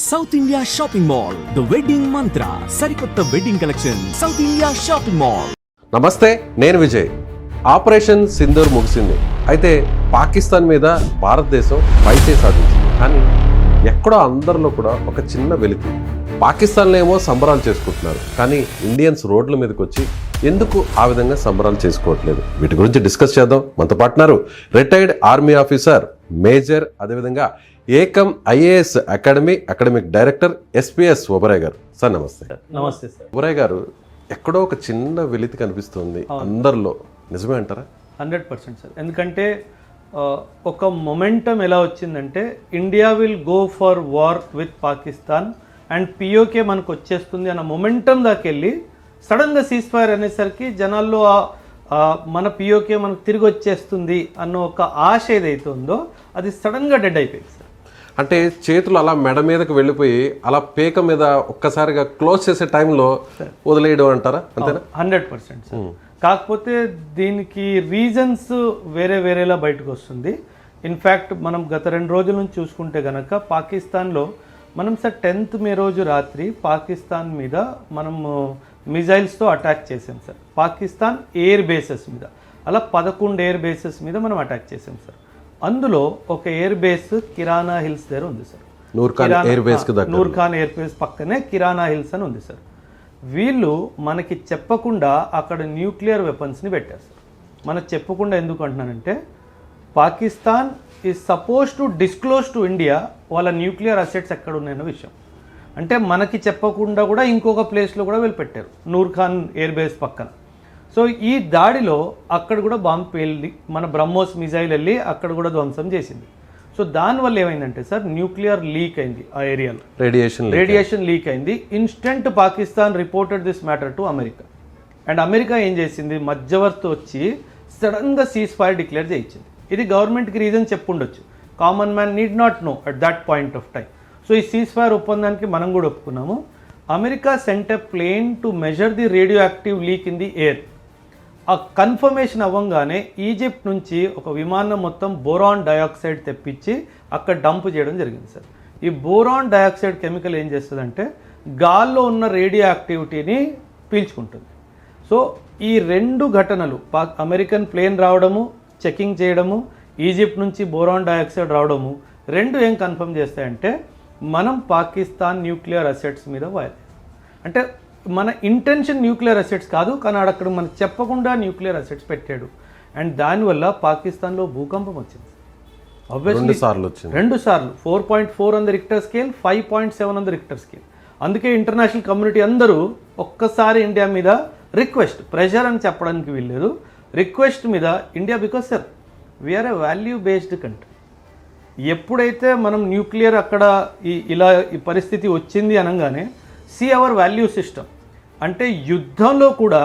South India shopping mall the wedding మంత్ర సరికొత్త wedding collection south India shopping mall. నమస్తే, నేను Vijay. Operation Sindoor ముగిసింది. అయితే పాకిస్తాన్ మీద భారతదేశం పైచే సాధించింది. కానీ ఎక్కడో అందరిలో కూడా ఒక చిన్న వెలికి. పాకిస్తాన్లో ఏమో సంబరాలు చేసుకుంటున్నారు, కానీ ఇండియన్స్ రోడ్ల మీదకి వచ్చి ఎందుకు ఆ విధంగా సంబరాలు చేసుకోవట్లేదు? వీటి గురించి డిస్కస్ చేద్దాం. మనతో పాటున్నారు రిటైర్డ్ ఆర్మీ ఆఫీసర్ మేజర్, అదేవిధంగా ఏకం IAS academic director SPS Oberoi గారు. సార్ నమస్తే. నమస్తే సార్. ఓబరాయ్ గారు, ఎక్కడో ఒక చిన్న వెలితి కనిపిస్తుంది అందరిలో, నిజమే అంటారా? 100% సార్. ఎందుకంటే ఒక మొమెంటం ఎలా వచ్చిందంటే India will go for war with Pakistan and PoK మనకు వచ్చేస్తుంది అన్న మొమెంటం దాకెళ్ళి సడన్గా సీజ్ ఫైర్ అనేసరికి జనాల్లో మన పిఓకే మనకు తిరిగి వచ్చేస్తుంది అన్న ఒక ఆశ ఏదైతే ఉందో అది సడన్గా డెడ్ అయిపోయింది సార్. అంటే చేతులు అలా మెడ మీదకి వెళ్ళిపోయి అలా పేక మీద ఒక్కసారిగా క్లోజ్ చేసే టైంలో వదిలేయడం అంటారా? అంతేనా? 100% సార్. కాకపోతే దీనికి రీజన్స్ వేరేలా బయటకు వస్తుంది. ఇన్ఫ్యాక్ట్ మనం గత 2 రోజుల నుంచి చూసుకుంటే కనుక పాకిస్తాన్లో మనం సార్ 10th మే రోజు రాత్రి పాకిస్తాన్ మీద మనము మిజైల్స్తో అటాక్ చేసాం సార్. పాకిస్తాన్ ఎయిర్ బేసెస్ మీద అలా 11 ఎయిర్ బేసెస్ మీద మనం అటాక్ చేసాం సార్. అందులో ఒక ఎయిర్ బేస్ కిరానా హిల్స్ దగ్గర ఉంది సార్. నూర్ఖాన్ ఎయిర్ బేస్ పక్కనే కిరానా హిల్స్ అని ఉంది సార్. వీళ్ళు మనకి చెప్పకుండా అక్కడ న్యూక్లియర్ వెపన్స్ని పెట్టారు సార్. మనకు చెప్పకుండా ఎందుకు అంటున్నానంటే Pakistan is suppose to disclose to India వాళ్ళ న్యూక్లియర్ అసెట్స్ ఎక్కడ ఉన్నాయన్న విషయం. అంటే మనకి చెప్పకుండా కూడా ఇంకొక ప్లేస్లో కూడా వీళ్ళు పెట్టారు, నూర్ఖాన్ ఎయిర్ బేస్ పక్కన. సో ఈ దాడిలో అక్కడ కూడా బాంబు పేలి మన బ్రహ్మోస్ మిజైల్ వెళ్ళి అక్కడ కూడా ధ్వంసం చేసింది. సో దానివల్ల ఏమైందంటే సార్ న్యూక్లియర్ లీక్ అయింది ఆ ఏరియాలో, రేడియేషన్ లీక్ అయింది. Instant Pakistan reported this matter to America. And America ఏం చేసింది, మధ్యవర్తి వచ్చి సడన్గా సీజ్ ఫైర్ డిక్లేర్ చేయించింది. ఇది గవర్నమెంట్కి రీజన్ చెప్పుండొచ్చు, common man need not know at that point of time. So ఈ సీజ్ ఫైర్ ఒప్పందానికి మనం కూడా ఒప్పుకున్నాము. America sent a plane to measure the radio active leak in the air. ఆ కన్ఫర్మేషన్ అవ్వగానే ఈజిప్ట్ నుంచి ఒక విమానం మొత్తం బోరాన్ డయాక్సైడ్ తెప్పించి అక్కడ డంప్ చేయడం జరిగింది సార్. ఈ బోరాన్ డయాక్సైడ్ కెమికల్ ఏం చేస్తుందంటే గాల్లో ఉన్న రేడియో యాక్టివిటీని పీల్చుకుంటుంది. సో ఈ 2 ఘటనలు, అమెరికన్ ప్లేన్ రావడము, చెకింగ్ చేయడము, ఈజిప్ట్ నుంచి బోరాన్ డయాక్సైడ్ రావడము, 2 ఏం కన్ఫర్మ్ చేస్తాయంటే మనం పాకిస్తాన్ న్యూక్లియర్ అసెట్స్ మీద అంటే మన ఇంటెన్షన్ న్యూక్లియర్ అసెట్స్ కాదు, కానీ అక్కడ మనకు చెప్పకుండా న్యూక్లియర్ అసెట్స్ పెట్టాడు. అండ్ దానివల్ల పాకిస్తాన్లో భూకంపం వచ్చింది. ఆబ్వియస్లీ 2 సార్లు 4.4 on the Richter scale, 5.7 on the Richter scale. అందుకే ఇంటర్నేషనల్ కమ్యూనిటీ అందరూ ఒక్కసారి ఇండియా మీద రిక్వెస్ట్, ప్రెషర్ అని చెప్పడానికి వీల్లేదు, రిక్వెస్ట్ మీద India, because sir we are a value based country. ఎప్పుడైతే మనం న్యూక్లియర్ అక్కడ ఈ పరిస్థితి వచ్చింది అనగానే సీ అవర్ వాల్యూ సిస్టమ్, అంటే యుద్ధంలో కూడా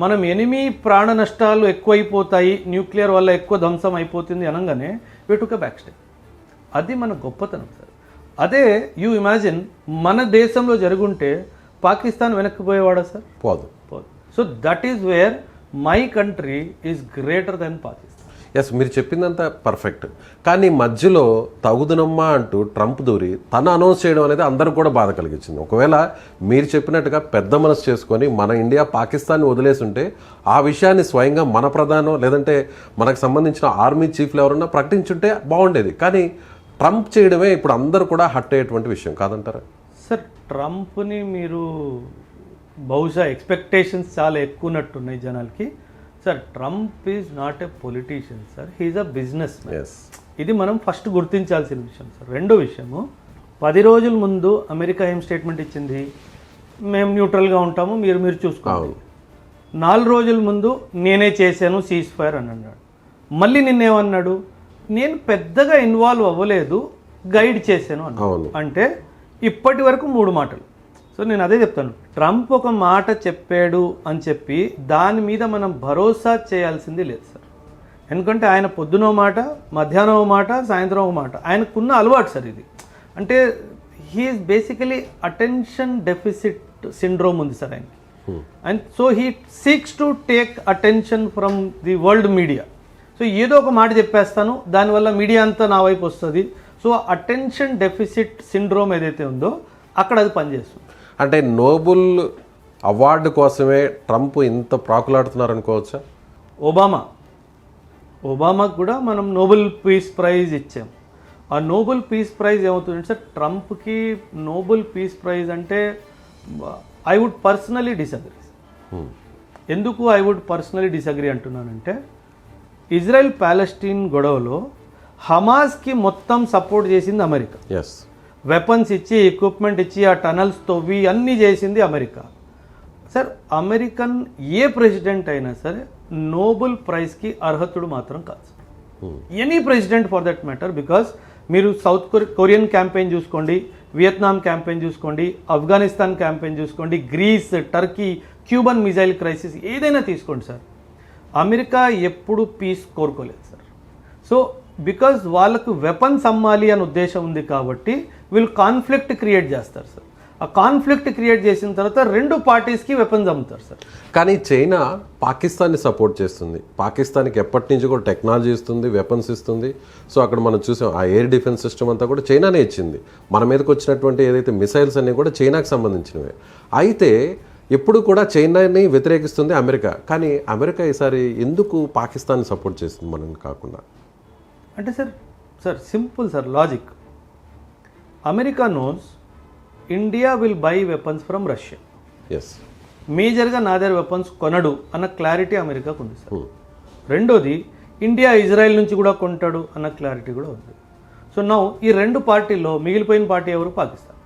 మనం ఎనిమి ప్రాణ నష్టాలు ఎక్కువైపోతాయి, న్యూక్లియర్ వల్ల ఎక్కువ ధ్వంసం అయిపోతుంది అనగానే we took a back step. అది మన గొప్పతనం సార్. అదే యూ ఇమాజిన్ మన దేశంలో జరుగుంటే పాకిస్తాన్ వెనక్కిపోయేవాడా సార్? పోదు. So that is where my country is greater than Pakistan. Yes, మీరు చెప్పిందంతా పర్ఫెక్ట్. కానీ మధ్యలో తగుదనమ్మా అంటూ ట్రంప్ దూరి తను అనౌన్స్ చేయడం అనేది అందరికి కూడా బాధ కలిగించింది. ఒకవేళ మీరు చెప్పినట్టుగా పెద్ద మనసు చేసుకొని మన ఇండియా పాకిస్తాన్ని వదిలేసి ఉంటే ఆ విషయాన్ని స్వయంగా మన ప్రధానం లేదంటే మనకు సంబంధించిన ఆర్మీ చీఫ్లు ఎవరన్నా ప్రకటించుంటే బాగుండేది. కానీ ట్రంప్ చేయడమే ఇప్పుడు అందరూ కూడా హట్ అయ్యేటువంటి విషయం కాదంటారా? సార్, ట్రంప్ని మీరు బహుశా ఎక్స్పెక్టేషన్స్ చాలా ఎక్కువ ఉన్నట్టున్నాయి జనాలకి. Sir, Trump is not a politician sir, he is a business man. ఇది మనం ఫస్ట్ గుర్తించాల్సిన విషయం సార్. రెండో విషయము, 10 రోజుల ముందు అమెరికా ఏం స్టేట్మెంట్ ఇచ్చింది, మేము న్యూట్రల్గా ఉంటాము, మీరు చూసుకోవాలి. 4 రోజుల ముందు నేనే చేశాను సీజ్ ఫైర్ అని అన్నాడు. మళ్ళీ నిన్నేమన్నాడు, నేను పెద్దగా ఇన్వాల్వ్ అవ్వలేదు, గైడ్ చేశాను అన్నాడు. అంటే ఇప్పటి వరకు 3 మాటలు. సో నేను అదే చెప్తాను, ట్రంప్ ఒక మాట చెప్పాడు అని చెప్పి దాని మీద మనం భరోసా చేయాల్సింది లేదు సార్. ఎందుకంటే ఆయన పొద్దునో మాట, మధ్యాహ్నం ఒక మాట, సాయంత్రం ఒక మాట, ఆయనకున్న అలవాటు సార్ ఇది. అంటే he is basically attention deficit syndrome ఉంది సార్ ఆయనకి. And so he seeks to take attention from the world media. So ఏదో ఒక మాట చెప్పేస్తాను, దానివల్ల మీడియా అంతా నా వైపు వస్తుంది, సో అటెన్షన్ డెఫిసిట్ సిండ్రోమ్ ఏదైతే ఉందో అక్కడ అది పనిచేస్తుంది. అంటే నోబెల్ అవార్డు కోసమే ట్రంప్ ఇంత ప్రాకులాడుతున్నారు అనుకోవచ్చా? ఒబామాకు కూడా మనం నోబెల్ పీస్ ప్రైజ్ ఇచ్చాం. ఆ నోబెల్ పీస్ ప్రైజ్ ఏమవుతుందంటే సార్, ట్రంప్కి నోబెల్ పీస్ ప్రైజ్ అంటే ఐ వుడ్ పర్సనలీ డిసగ్రీ. ఎందుకు ఐ వుడ్ పర్సనలీ డిసగ్రీ అంటున్నానంటే, ఇజ్రాయెల్ ప్యాలెస్టీన్ గొడవలో హమాస్కి మొత్తం సపోర్ట్ చేసింది అమెరికా. ఎస్, వెపన్స్ ఇచ్చి, ఎక్విప్మెంట్ ఇచ్చి, ఆ టనల్స్ తవ్వి అన్నీ చేసింది అమెరికా. సార్, అమెరికన్ ఏ ప్రెసిడెంట్ అయినా సరే నోబెల్ ప్రైజ్కి అర్హతుడు మాత్రం కాదు. Any president for that matter. Because మీరు సౌత్ కొరియన్ క్యాంపెయిన్ చూసుకోండి, వియత్నాం క్యాంపెయిన్ చూసుకోండి, ఆఫ్ఘనిస్తాన్ క్యాంపెయిన్ చూసుకోండి, Greece, Turkey, Cuban missile crisis ఏదైనా తీసుకోండి సార్, అమెరికా ఎప్పుడు పీస్ కోరుకోలేదు సార్. సో బికాజ్ వాళ్ళకు వెపన్స్ అమ్మాలి అనే ఉద్దేశం ఉంది కాబట్టి వీళ్ళు కాన్ఫ్లిక్ట్ క్రియేట్ చేస్తారు సార్. ఆ కాన్ఫ్లిక్ట్ క్రియేట్ చేసిన తర్వాత రెండు పార్టీస్కి వెపన్స్ అమ్ముతారు సార్. కానీ చైనా పాకిస్తాన్ని సపోర్ట్ చేస్తుంది. పాకిస్తాన్కి ఎప్పటి నుంచి కూడా టెక్నాలజీ ఇస్తుంది, వెపన్స్ ఇస్తుంది. సో అక్కడ మనం చూసాం, ఆ ఎయిర్ డిఫెన్స్ సిస్టమ్ అంతా కూడా చైనానే ఇచ్చింది. మన మీదకి వచ్చినటువంటి ఏదైతే మిసైల్స్ అన్నీ కూడా చైనాకు సంబంధించినవే. అయితే ఎప్పుడు కూడా చైనాని వ్యతిరేకిస్తుంది అమెరికా. కానీ అమెరికా ఈసారి ఎందుకు పాకిస్తాన్ని సపోర్ట్ చేస్తుంది మనం కాకుండా? అంటే sir simple sir logic. America knows India will buy weapons from Russia. Yes, మేజర్గా నా దగ్గర వెపన్స్ కొనడు అన్న క్లారిటీ అమెరికాకు ఉంది సార్. రెండోది, ఇండియా ఇజ్రాయెల్ నుంచి కూడా కొంటాడు అన్న క్లారిటీ కూడా ఉంది. సో నా ఈ రెండు పార్టీల్లో మిగిలిపోయిన పార్టీ ఎవరు? పాకిస్తాన్.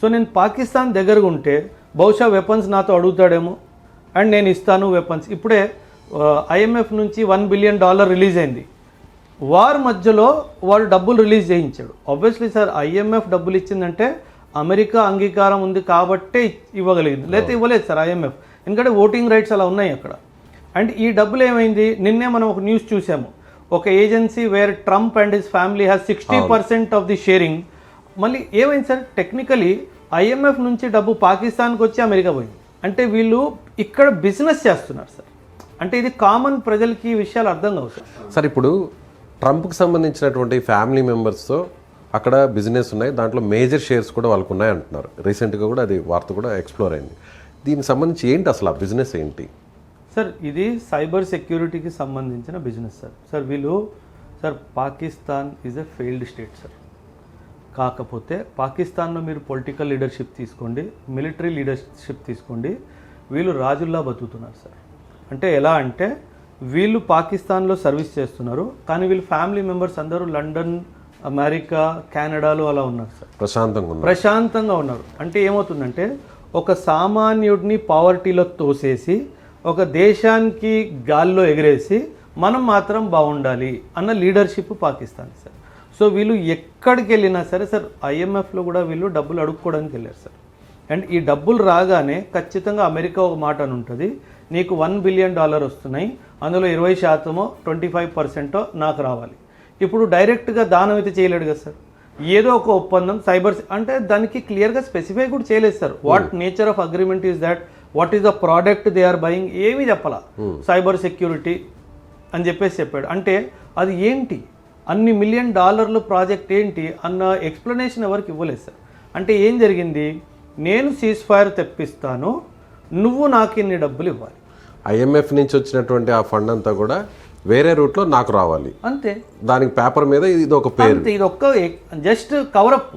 సో నేను పాకిస్తాన్ దగ్గరగా ఉంటే బహుశా వెపన్స్ నాతో అడుగుతాడేమో, అండ్ నేను ఇస్తాను వెపన్స్. ఇప్పుడే IMF నుంచి $1 బిలియన్ రిలీజ్ అయింది. వార్ మధ్యలో వాడు డబ్బులు రిలీజ్ చేయించాడు. ఆబ్వియస్లీ సార్, IMF డబ్బులు ఇచ్చిందంటే అమెరికా అంగీకారం ఉంది కాబట్టే ఇవ్వగలిగింది, లేకపోతే ఇవ్వలేదు సార్ IMF. ఎందుకంటే ఓటింగ్ రైట్స్ అలా ఉన్నాయి అక్కడ. అండ్ ఈ డబ్బులు ఏమైంది, నిన్నే మనం ఒక న్యూస్ చూసాము, ఒక agency where Trump and his family has 60% of the sharing. మళ్ళీ ఏమైంది సార్, టెక్నికలీ IMF నుంచి డబ్బు పాకిస్తాన్కి వచ్చి అమెరికా పోయింది. అంటే వీళ్ళు ఇక్కడ బిజినెస్ చేస్తున్నారు సార్. అంటే ఇది కామన్ ప్రజలకి ఈ విషయాలు అర్థం కావు సార్. సార్ ఇప్పుడు ట్రంప్కి సంబంధించినటువంటి ఫ్యామిలీ మెంబర్స్తో అక్కడ బిజినెస్ ఉన్నాయి, దాంట్లో మేజర్ షేర్స్ కూడా వాళ్ళకు ఉన్నాయి అంటున్నారు. రీసెంట్గా కూడా అది వార్త కూడా ఎక్స్ప్లోర్ అయింది. దీనికి సంబంధించి ఏంటి అసలు ఆ బిజినెస్ ఏంటి? సార్, ఇది సైబర్ సెక్యూరిటీకి సంబంధించిన బిజినెస్ సార్. వీళ్ళు sir, Pakistan is a failed state sir. కాకపోతే పాకిస్తాన్లో మీరు పొలిటికల్ లీడర్షిప్ తీసుకోండి, మిలిటరీ లీడర్షిప్ తీసుకోండి, వీళ్ళు రాజుల్లా బతుకుతున్నారు సార్. అంటే ఎలా అంటే, వీళ్ళు పాకిస్తాన్లో సర్వీస్ చేస్తున్నారు, కానీ వీళ్ళు ఫ్యామిలీ మెంబర్స్ అందరూ లండన్, అమెరికా, కెనడాలో అలా ఉన్నారు సార్. ప్రశాంతంగా ఉన్నారు. అంటే ఏమవుతుందంటే, ఒక సామాన్యుడిని పావర్టీలో తోసేసి ఒక దేశానికి గాల్లో ఎగిరేసి మనం మాత్రం బాగుండాలి అన్న లీడర్షిప్ పాకిస్తాన్ సార్. సో వీళ్ళు ఎక్కడికి వెళ్ళినా సరే సార్, IMFలో కూడా వీళ్ళు డబ్బులు అడుక్కోవడానికి వెళ్ళారు సార్. అండ్ ఈ డబ్బులు రాగానే ఖచ్చితంగా అమెరికా ఒక మాట అని ఉంటుంది, నీకు $1 బిలియన్ వస్తున్నాయి, అందులో 20% 25% నాకు రావాలి. ఇప్పుడు డైరెక్ట్గా దానం అయితే చేయలేడు కదా సార్. ఏదో ఒక ఒప్పందం సైబర్ అంటే దానికి క్లియర్గా స్పెసిఫై కూడా చేయలేదు sir. What nature of agreement is that, what is the product they are buying, ఏమీ చెప్పాలా. సైబర్ సెక్యూరిటీ అని చెప్పాడు. అంటే అది ఏంటి, అన్ని $1 మిలియన్ ప్రాజెక్ట్ ఏంటి అన్న ఎక్స్ప్లెనేషన్ ఎవరికి ఇవ్వలేదు సార్. అంటే ఏం జరిగింది, నేను సీజ్ ఫైర్ తెప్పిస్తాను, నువ్వు నాకు ఇన్ని డబ్బులు ఇవ్వాలి. IMF నుంచి వచ్చినటువంటి ఆ ఫండ్ అంతా కూడా వేరే రూట్లో నాకు రావాలి అంతే. దానికి పేపర్ మీద ఇది ఒక పేరు, ఇది ఒక్క just cover up,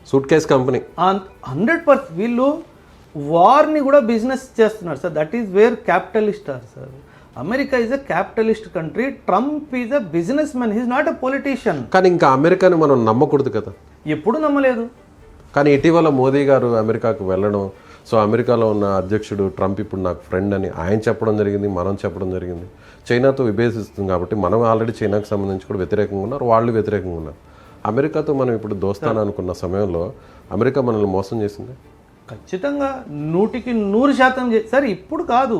suitcase company. 100% వీళ్ళు వార్ని కూడా బిజినెస్ చేస్తున్నారు sir. That is where capitalist are sir. America is a capitalist country, Trump is a business man, he's not a politician. కానీ ఇంకా అమెరికాని మనం నమ్మకూడదు కదా. ఎప్పుడు నమ్మలేదు. కానీ ఇటీవల మోదీ గారు అమెరికాకు వెళ్ళడం, సో అమెరికాలో ఉన్న అధ్యక్షుడు ట్రంప్ ఇప్పుడు నాకు ఫ్రెండ్ అని ఆయన చెప్పడం జరిగింది, మనం చెప్పడం జరిగింది. చైనాతో విభేదిస్తుంది కాబట్టి మనం ఆల్రెడీ చైనాకు సంబంధించి కూడా వ్యతిరేకంగా ఉన్నారు, వాళ్ళు వ్యతిరేకంగా ఉన్నారు. అమెరికాతో మనం ఇప్పుడు దోస్తాను అనుకున్న సమయంలో అమెరికా మనల్ని మోసం చేసింది. ఖచ్చితంగా 100% సార్. ఇప్పుడు కాదు,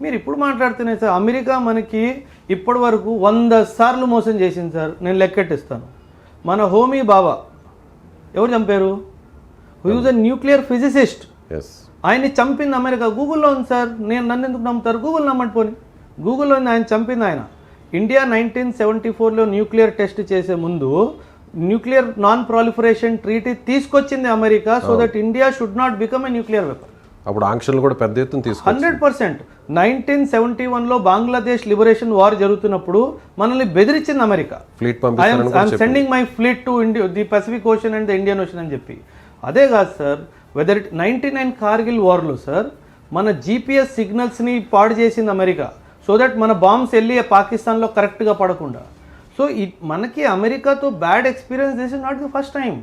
మీరు ఇప్పుడు మాట్లాడుతున్నాయి సార్. అమెరికా మనకి ఇప్పటి వరకు 100 సార్లు మోసం చేసింది సార్. నేను లెక్కెట్టిస్తాను. మన హోమీ బాబా ఎవరు చంపారు? Who is a nuclear physicist. ఆయన్ని చంపింది అమెరికా. గూగుల్లో ఉంది సార్. నన్ను ఎందుకు నమ్ముతారు? గూగుల్ నమ్మండి పోని. గూగుల్లో ఆయన చంపింది ఆయన. ఇండియా 1974లో న్యూక్లియర్ టెస్ట్ చేసే ముందు న్యూక్లియర్ నాన్ ప్రాలిఫరేషన్ ట్రీటీ తీసుకొచ్చింది America, so that India should not become a nuclear weapon. అప్పుడు ఆంక్షలు కూడా పెద్ద ఎత్తున తీసుకొచ్చింది. 100%. 1971లో బంగ్లాదేశ్ లిబరేషన్ వార్ జరుగుతున్నప్పుడు మనల్ని బెదిరించింది అమెరికా. ఫ్లీట్ పంపిస్తారని sending my fleet to the Pacific Ocean and the Indian Ocean అని చెప్పి. అదే కాదు సార్, వెదర్ 99 కార్గిల్ వార్లో సార్ మన జీపీఎస్ సిగ్నల్స్ని పాడు చేసింది అమెరికా, సో దట్ మన బాంబ్స్ వెళ్ళి పాకిస్తాన్లో కరెక్ట్గా పడకుండా. సో మనకి అమెరికాతో bad experience, this is not the first time.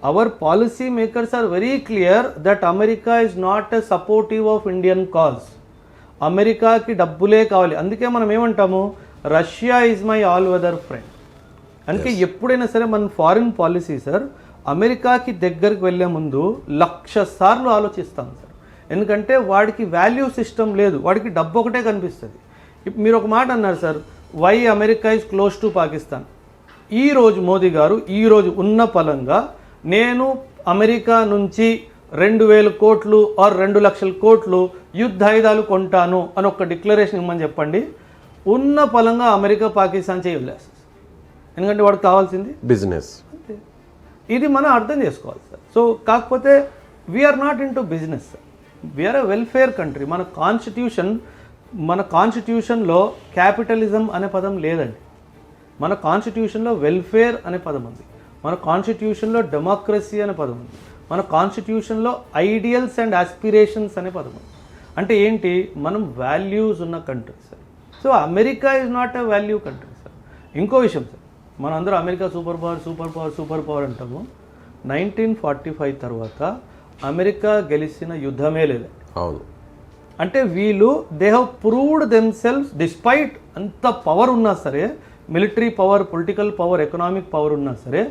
Our policy makers are very clear that America is not a supportive of Indian cause. అమెరికాకి డబ్బులే కావాలి. అందుకే మనం ఏమంటాము, Russia is my all weather friend. అందుకే ఎప్పుడైనా సరే మన ఫారిన్ పాలసీ సార్ అమెరికాకి దగ్గరికి వెళ్ళే ముందు 1,00,000 సార్లు ఆలోచిస్తాం సార్. ఎందుకంటే వాడికి వాల్యూ సిస్టమ్ లేదు, వాడికి డబ్బు ఒకటే కనిపిస్తుంది. మీరు ఒక మాట అన్నారు sir, why America is close to Pakistan. ఈరోజు మోదీ గారు ఈరోజు ఉన్న పలంగా నేను అమెరికా నుంచి 2,000 కోట్లు ఆర్ 2,00,000 కోట్లు యుద్ధాయుధాలు కొంటాను అని ఒక డిక్లరేషన్ ఇవ్వమని చెప్పండి, ఉన్న పలంగా అమెరికా పాకిస్తాన్ చేయలేస్తుంది. ఎందుకంటే వాడికి కావాల్సింది బిజినెస్. ఇది మనం అర్థం చేసుకోవాలి సార్. సో కాకపోతే we are not in to business, we are a welfare country. మన కాన్స్టిట్యూషన్లో క్యాపిటలిజం అనే పదం లేదండి. మన కాన్స్టిట్యూషన్లో వెల్ఫేర్ అనే పదం ఉంది, మన కాన్స్టిట్యూషన్లో డెమోక్రసీ అనే పదం ఉంది, మన కాన్స్టిట్యూషన్లో ఐడియల్స్ అండ్ ఆస్పిరేషన్స్ అనే పదం ఉంది. అంటే ఏంటి, మనం వాల్యూస్ ఉన్న country sir. So America is not a value country sir. ఇంకో విషయం సార్, మనం అందరూ అమెరికా సూపర్ పవర్ అంటాము. 1945 తర్వాత అమెరికా గెలిచిన యుద్ధమే లేదండి. అవును. అంటే వీళ్ళు they have proved themselves despite అంత పవర్ ఉన్నా సరే, military power, political power, economic power ఉన్నా సరే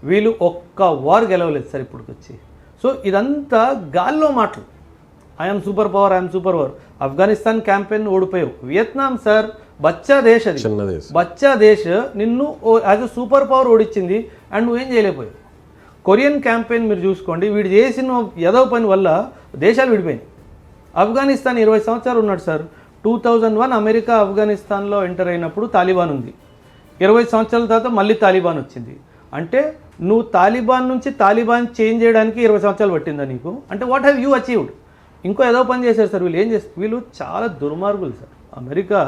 వీళ్ళు ఒక్క వార్ గెలవలేదు సార్ ఇప్పటికి వచ్చి. సో ఇదంతా గాల్లో మాటలు. I'm super power. Afghanistan campaign ఓడిపోయావు. వియత్నాం సార్ బచ్చా దేశ్, అది బచ్చా దేశ్ నిన్ను యాజ్ అ సూపర్ పవర్ ఓడించింది అండ్ నువ్వేం చేయలేకపోయావు. కొరియన్ క్యాంపెయిన్ మీరు చూసుకోండి, వీడు చేసిన ఏదో పని వల్ల దేశాలు విడిపోయినాయి. ఆఫ్ఘనిస్తాన్ 20 సంవత్సరాలు ఉన్నాడు సార్. 2001 అమెరికా ఆఫ్ఘనిస్తాన్లో ఎంటర్ అయినప్పుడు తాలిబాన్ ఉంది. 20 సంవత్సరాల తర్వాత మళ్ళీ తాలిబాన్ వచ్చింది. అంటే నువ్వు తాలిబాన్ నుంచి తాలిబాన్ చేంజ్ చేయడానికి 20 సంవత్సరాలు పట్టిందా నీకు? అంటే వాట్ హ్యావ్ యూ అచీవ్డ్? ఇంకో ఏదో పని చేశారు సార్ వీళ్ళు. ఏం చేస్తారు వీళ్ళు? చాలా దుర్మార్గులు సార్. అమెరికా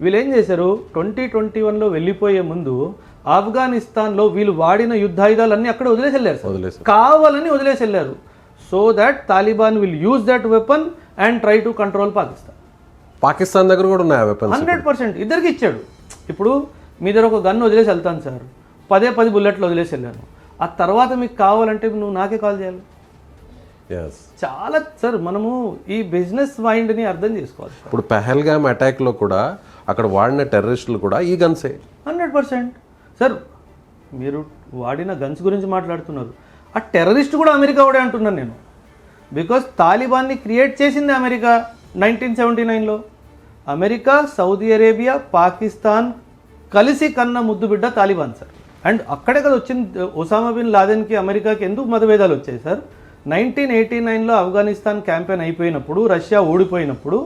వీళ్ళు ఏం చేశారు, 2021లో వెళ్ళిపోయే ముందు ఆఫ్ఘనిస్తాన్లో వీళ్ళు వాడిన యుద్ధాయుధాలన్నీ అక్కడ వదిలేసి వెళ్ళారు సార్, కావాలని వదిలేసి వెళ్ళారు. So that Taliban will use that weapon and try to control Pakistan దగ్గర కూడా ఉన్నాయి వెపన్స్. 100% ఇద్దరికి ఇచ్చాడు. ఇప్పుడు మీ దగ్గర ఒక గన్ వదిలేసి వెళ్తాను సార్, 10 బుల్లెట్లు వదిలేసి వెళ్ళాను. ఆ తర్వాత మీకు కావాలంటే నువ్వు నాకే కాల్ చేయాలి. చాలా సార్ మనము ఈ బిజినెస్ మైండ్ని అర్థం చేసుకోవాలి. ఇప్పుడు పెహల్గామ్ అటాక్లో కూడా అక్కడ వాడిన టెర్రరిస్టులు కూడా ఈ గన్సే. 100% సార్. మీరు వాడిన గన్స్ గురించి మాట్లాడుతున్నారు, ఆ టెర్రరిస్ట్ కూడా అమెరికా వాడే అంటున్నాను నేను. బికాజ్ తాలిబాన్ని క్రియేట్ చేసింది అమెరికా 1979లో. అమెరికా, సౌదీ అరేబియా, పాకిస్తాన్ కలిసి కన్న ముద్దు బిడ్డ తాలిబాన్ సార్. అండ్ అక్కడే కదా వచ్చింది ఒసామా బిన్ లాదెన్కి అమెరికాకి ఎందుకు మతభేదాలు వచ్చాయి సార్. 1989లో ఆఫ్ఘనిస్తాన్ క్యాంపెయిన్ అయిపోయినప్పుడు, రష్యా ఓడిపోయినప్పుడు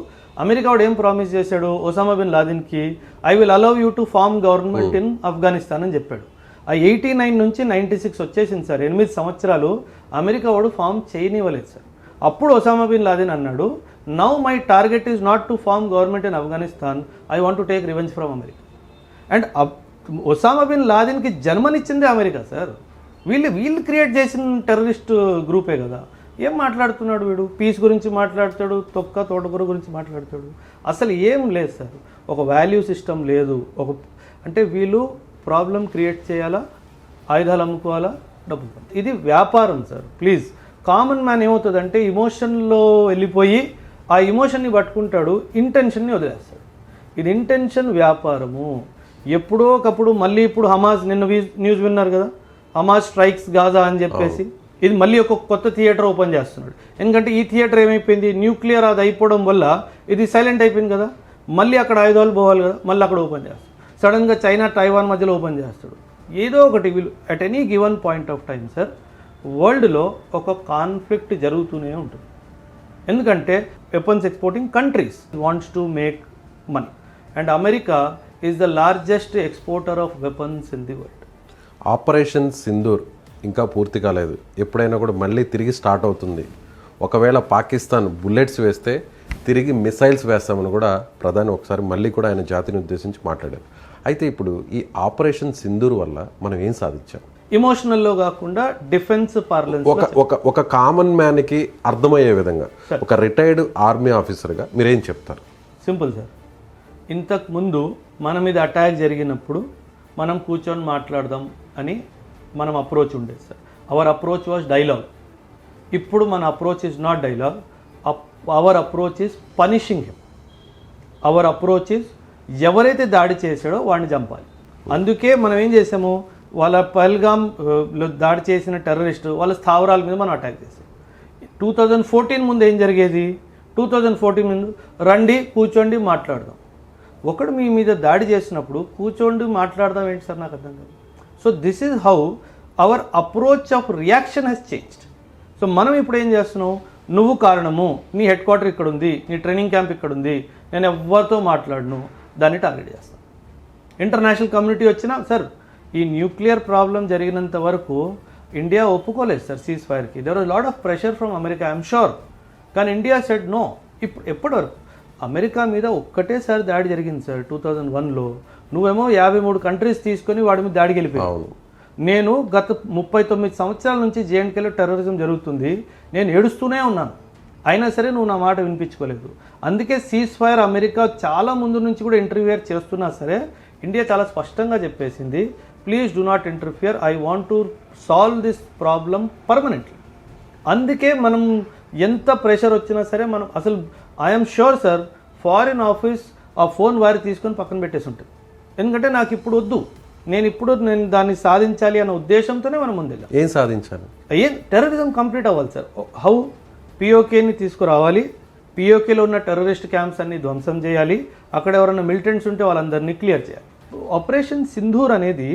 అమెరికా వాడు ఏం ప్రామిస్ చేశాడు ఒసామా బిన్ లాదెన్కి, I will allow you to form government in Afghanistan అని చెప్పాడు. ఆ 89 నుంచి 96 వచ్చేసింది సార్, 8 సంవత్సరాలు అమెరికా వాడు ఫామ్ చేయనివ్వలేదు సార్. అప్పుడు ఒసామా బిన్ లాదెన్ అన్నాడు, now my target is not to form government in Afghanistan, I want to take revenge from America. And Osama bin లాదెన్కి జన్మనిచ్చిందే అమెరికా సార్. వీళ్ళు క్రియేట్ చేసిన టెర్రరిస్ట్ గ్రూపే కదా. ఏం మాట్లాడుతున్నాడు వీడు? పీస్ గురించి మాట్లాడతాడు, తోటకూర గురించి మాట్లాడతాడు. అసలు ఏం లేదు సార్, ఒక వాల్యూ సిస్టమ్ లేదు. అంటే వీళ్ళు ప్రాబ్లం క్రియేట్ చేయాలా, ఆయుధాలు అమ్ముకోవాలా, డబ్బులు. ఇది వ్యాపారం సార్. ప్లీజ్, కామన్ మ్యాన్ ఏమవుతుందంటే ఇమోషన్లో వెళ్ళిపోయి ఆ ఇమోషన్ని పట్టుకుంటాడు, ఇంటెన్షన్ని వదిలేస్తాడు. ఇది ఇంటెన్షన్ వ్యాపారము. ఎప్పుడో ఒకప్పుడు మళ్ళీ ఇప్పుడు హమాస్, నిన్న న్యూస్ విన్నారు కదా, హమాస్ స్ట్రైక్స్ గాజా అని చెప్పేసి ఇది మళ్ళీ ఒక కొత్త థియేటర్ ఓపెన్ చేస్తున్నాడు. ఎందుకంటే ఈ థియేటర్ ఏమైపోయింది, న్యూక్లియర్ అది అయిపోవడం వల్ల ఇది సైలెంట్ అయిపోయింది కదా, మళ్ళీ అక్కడ ఆయుధాలు పోవాలి కదా, మళ్ళీ అక్కడ ఓపెన్ చేస్తాడు. సడన్గా చైనా టైవాన్ మధ్యలో ఓపెన్ చేస్తాడు. ఏదో ఒకటి వీళ్ళు at any given point of time sir వరల్డ్లో ఒక కాన్ఫ్లిక్ట్ జరుగుతూనే ఉంటుంది. ఎందుకంటే weapons exporting countries wants to make money and America is the largest exporter of weapons in the world. Operation Sindoor ఇంకా పూర్తి కాలేదు, ఎప్పుడైనా కూడా మళ్ళీ తిరిగి స్టార్ట్ అవుతుంది. ఒకవేళ పాకిస్తాన్ బుల్లెట్స్ వేస్తే తిరిగి మిసైల్స్ వేస్తామని కూడా ప్రధాని ఒకసారి మళ్ళీ కూడా ఆయన జాతిని ఉద్దేశించి మాట్లాడారు. అయితే ఇప్పుడు ఈ ఆపరేషన్ సింధూర్ వల్ల మనం ఏం సాధించాం? ఇమోషనల్లో కాకుండా డిఫెన్స్ పార్లెన్స్ ఒక కామన్ మ్యాన్కి అర్థమయ్యే విధంగా ఒక రిటైర్డ్ ఆర్మీ ఆఫీసర్గా మీరేం చెప్తారు? Simple sir. ఇంతకు ముందు మన మీద అటాక్ జరిగినప్పుడు మనం కూర్చొని మాట్లాడదాం అని మనం అప్రోచ్ ఉండేది sir. Hour approach was dialogue. ఇప్పుడు మన approach is not dialogue, hour approach is punishing him. Hour approach is ఎవరైతే దాడి చేశాడో వాడిని చంపాలి. అందుకే మనం ఏం చేసాము, వాళ్ళ పహల్గామ్లో దాడి చేసిన టెర్రరిస్టు వాళ్ళ స్థావరాల మీద మనం అటాక్ చేసాం. 2014 ముందు ఏం జరిగేది? 2014 ముందు రండి కూర్చోండి మాట్లాడదాం. ఒకడు మీ మీద దాడి చేసినప్పుడు కూర్చోండి మాట్లాడదాం ఏంటి సార్? నాకు అర్థం కాదు. So this is how our approach of reaction has changed. So మనం ఇప్పుడు ఏం చేస్తున్నాం, నువ్వు కారణము, నీ హెడ్ క్వార్టర్ ఇక్కడ ఉంది, నీ ట్రైనింగ్ క్యాంప్ ఇక్కడ ఉంది, నేను ఎవరితో మాట్లాడను, దాన్ని టార్గెట్ చేస్తాను. ఇంటర్నేషనల్ కమ్యూనిటీ వచ్చినా సార్, ఈ న్యూక్లియర్ ప్రాబ్లం జరిగినంత వరకు ఇండియా ఒప్పుకోలేదు సార్ సీజ్ ఫైర్కి. There was lot of pressure from America, I'm sure. కానీ ఇండియా సెడ్ నో. ఇప్పుడు ఎప్పటి వరకు అమెరికా మీద ఒక్కటేసారి దాడి జరిగింది సార్ 2001లో. నువ్వేమో 53 కంట్రీస్ తీసుకొని వాడి మీద దాడికి వెళ్ళిపోయావు. నేను గత 39 సంవత్సరాల నుంచి జేఎన్కేలో టెర్రరిజం జరుగుతుంది, నేను ఏడుస్తూనే ఉన్నాను, అయినా సరే నువ్వు నా మాట వినిపించుకోలేదు. అందుకే సీజ్ ఫైర్ అమెరికా చాలా ముందు నుంచి కూడా ఇంటర్ఫియర్ చేస్తున్నా సరే ఇండియా చాలా స్పష్టంగా చెప్పేసింది, please do not interfere, I want to solve this problem permanently. అందుకే మనం ఎంత ప్రెషర్ వచ్చినా సరే మనం అసలు I'm sure sir foreign office ఆ ఫోన్ వారి తీసుకొని పక్కన పెట్టేసి ఉంటుంది. ఎందుకంటే నాకు ఇప్పుడు వద్దు, నేను దాన్ని సాధించాలి అన్న ఉద్దేశంతోనే మనం ముందు ఏం సాధించాలి, టెర్రరిజం కంప్లీట్ అవ్వాలి సార్. హౌ పిఓకేని తీసుకురావాలి, పిఓకేలో ఉన్న టెర్రరిస్ట్ క్యాంప్స్ అన్ని ధ్వంసం చేయాలి, అక్కడ ఎవరైనా మిలిటెంట్స్ ఉంటే వాళ్ళందరినీ క్లియర్ చేయాలి. ఆపరేషన్ సింధూర్ అనేది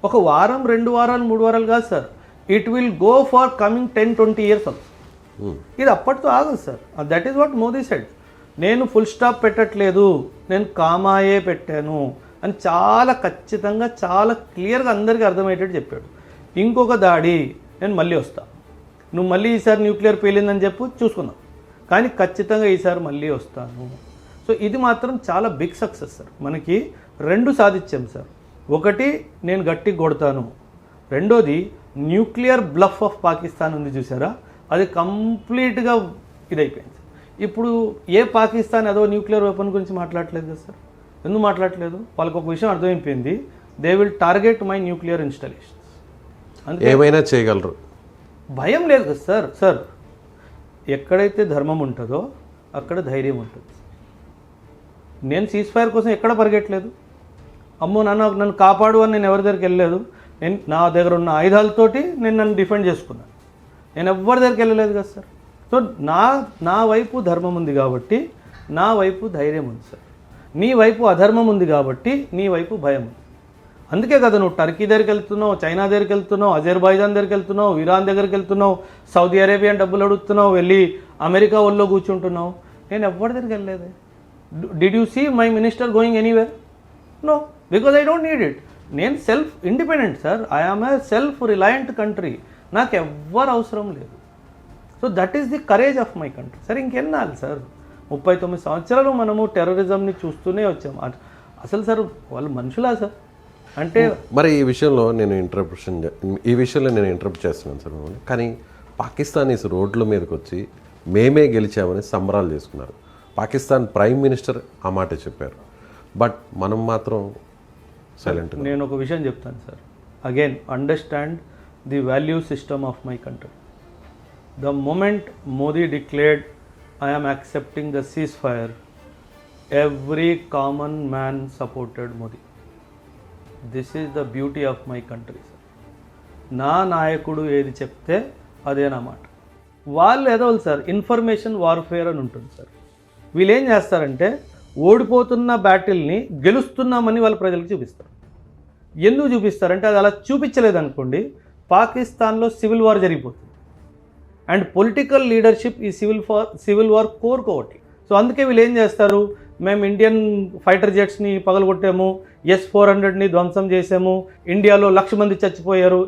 ఒక వారం 2 వారాలు 3 వారాలు కాదు sir, it will go for coming 10-20 years also. ఇది అప్పటితో ఆగదు sir. That is what Modi said. నేను ఫుల్ స్టాప్ పెట్టట్లేదు, నేను కామాయే పెట్టాను అని చాలా ఖచ్చితంగా చాలా క్లియర్గా అందరికీ అర్థమయ్యేటట్టు చెప్పాడు. ఇంకొక దాడి నేను మళ్ళీ వస్తా, నువ్వు మళ్ళీ ఈసారి న్యూక్లియర్ పేలిందని చెప్పు చూసుకుందాం, కానీ ఖచ్చితంగా ఈసారి మళ్ళీ వస్తాను. సో ఇది మాత్రం చాలా బిగ్ సక్సెస్ సార్. మనకి 2 సాధించాం సార్. ఒకటి నేను గట్టిగా కొడతాను, రెండోది న్యూక్లియర్ బ్లఫ్ ఆఫ్ పాకిస్తాన్ ఉంది చూసారా, అది కంప్లీట్గా ఇదైపోయింది. ఇప్పుడు ఏ పాకిస్తాన్ ఏదో న్యూక్లియర్ వెపన్ గురించి మాట్లాడట్లేదు కదా సార్. ఎందుకు మాట్లాడట్లేదు? వాళ్ళకి ఒక విషయం అర్థమైపోయింది, they will target my nuclear installations. అందుకే ఏమైనా చేయగలరు, భయం లేదు కదా సార్. సార్ ఎక్కడైతే ధర్మం ఉంటుందో అక్కడ ధైర్యం ఉంటుంది. నేను సీజ్ ఫైర్ కోసం ఎక్కడ పరిగెట్టలేదు, అమ్మో నన్ను కాపాడు అని నేను ఎవరి దగ్గరికి వెళ్ళలేదు. నేను నా దగ్గర ఉన్న ఆయుధాలతోటి నేను నన్ను డిఫెండ్ చేసుకున్నాను, నేను ఎవరి దగ్గరికి వెళ్ళలేదు కదా సార్. సో నా వైపు ధర్మం ఉంది కాబట్టి నా వైపు ధైర్యం ఉంది సార్. నీ వైపు అధర్మం ఉంది కాబట్టి నీ వైపు భయం ఉంది. అందుకే కదా నువ్వు టర్కీ దగ్గరికి వెళ్తున్నావు, చైనా దగ్గరికి వెళ్తున్నావు, అజర్బైజాన్ దగ్గరికి వెళ్తున్నావు, ఇరాన్ దగ్గరికి వెళ్తున్నావు, సౌదీ అరేబియా డబ్బులు అడుగుతున్నావు, వెళ్ళి అమెరికా ఒళ్ళో కూర్చుంటున్నావు. నేను ఎవరి దగ్గరికి వెళ్ళలేదు. Did you see my minister going anywhere? No, because I don't need it. నేను self independent sir. I am a self reliant country. నాకు ఎవ్వరు అవసరం లేదు. So that is the courage of my country. Sir ఇంకెన్నాళ్ళు sir, 39 సంవత్సరాలు మనము టెర్రరిజంని చూస్తూనే వచ్చాము. అసలు సార్ వాళ్ళు మనుషులా సార్? అంటే మరి ఈ విషయంలో నేను ఇంటరప్ట్ చేస్తున్నాను సార్ మిమ్మల్ని. కానీ పాకిస్తానీస్ రోడ్ల మీదకి వచ్చి మేమే గెలిచామని సంబరాలు చేసుకున్నారు. పాకిస్తాన్ ప్రైమ్ మినిస్టర్ ఆ మాట చెప్పారు, బట్ మనం మాత్రం సైలెంట్. నేను ఒక విషయం చెప్తాను sir. Again understand the value system of my country. The moment Modi declared I am accepting the ceasefire, every common man supported Modi. This is the beauty of my country, sir. నా నాయకుడు ఏది చెప్తే అదే నా మాట. వాళ్ళు ఏదో సార్ ఇన్ఫర్మేషన్ వార్ఫేర్ అని ఉంటుంది సార్. వీళ్ళు ఏం చేస్తారంటే ఓడిపోతున్న బ్యాటిల్ని గెలుస్తున్నామని వాళ్ళ ప్రజలకు చూపిస్తారు. ఎందుకు చూపిస్తారంటే అది అలా చూపించలేదనుకోండి పాకిస్తాన్లో సివిల్ వార్ జరిగిపోతుంది. అండ్ పొలిటికల్ లీడర్షిప్ ఈ సివిల్ వార్ కోరుకోవట్లేదు. సో అందుకే వీళ్ళు ఏం చేస్తారు, మేము ఇండియన్ ఫైటర్ జెట్స్ని పగలగొట్టాము, S-400ని ధ్వంసం చేసాము, ఇండియాలో 1,00,000 మంది చచ్చిపోయారు.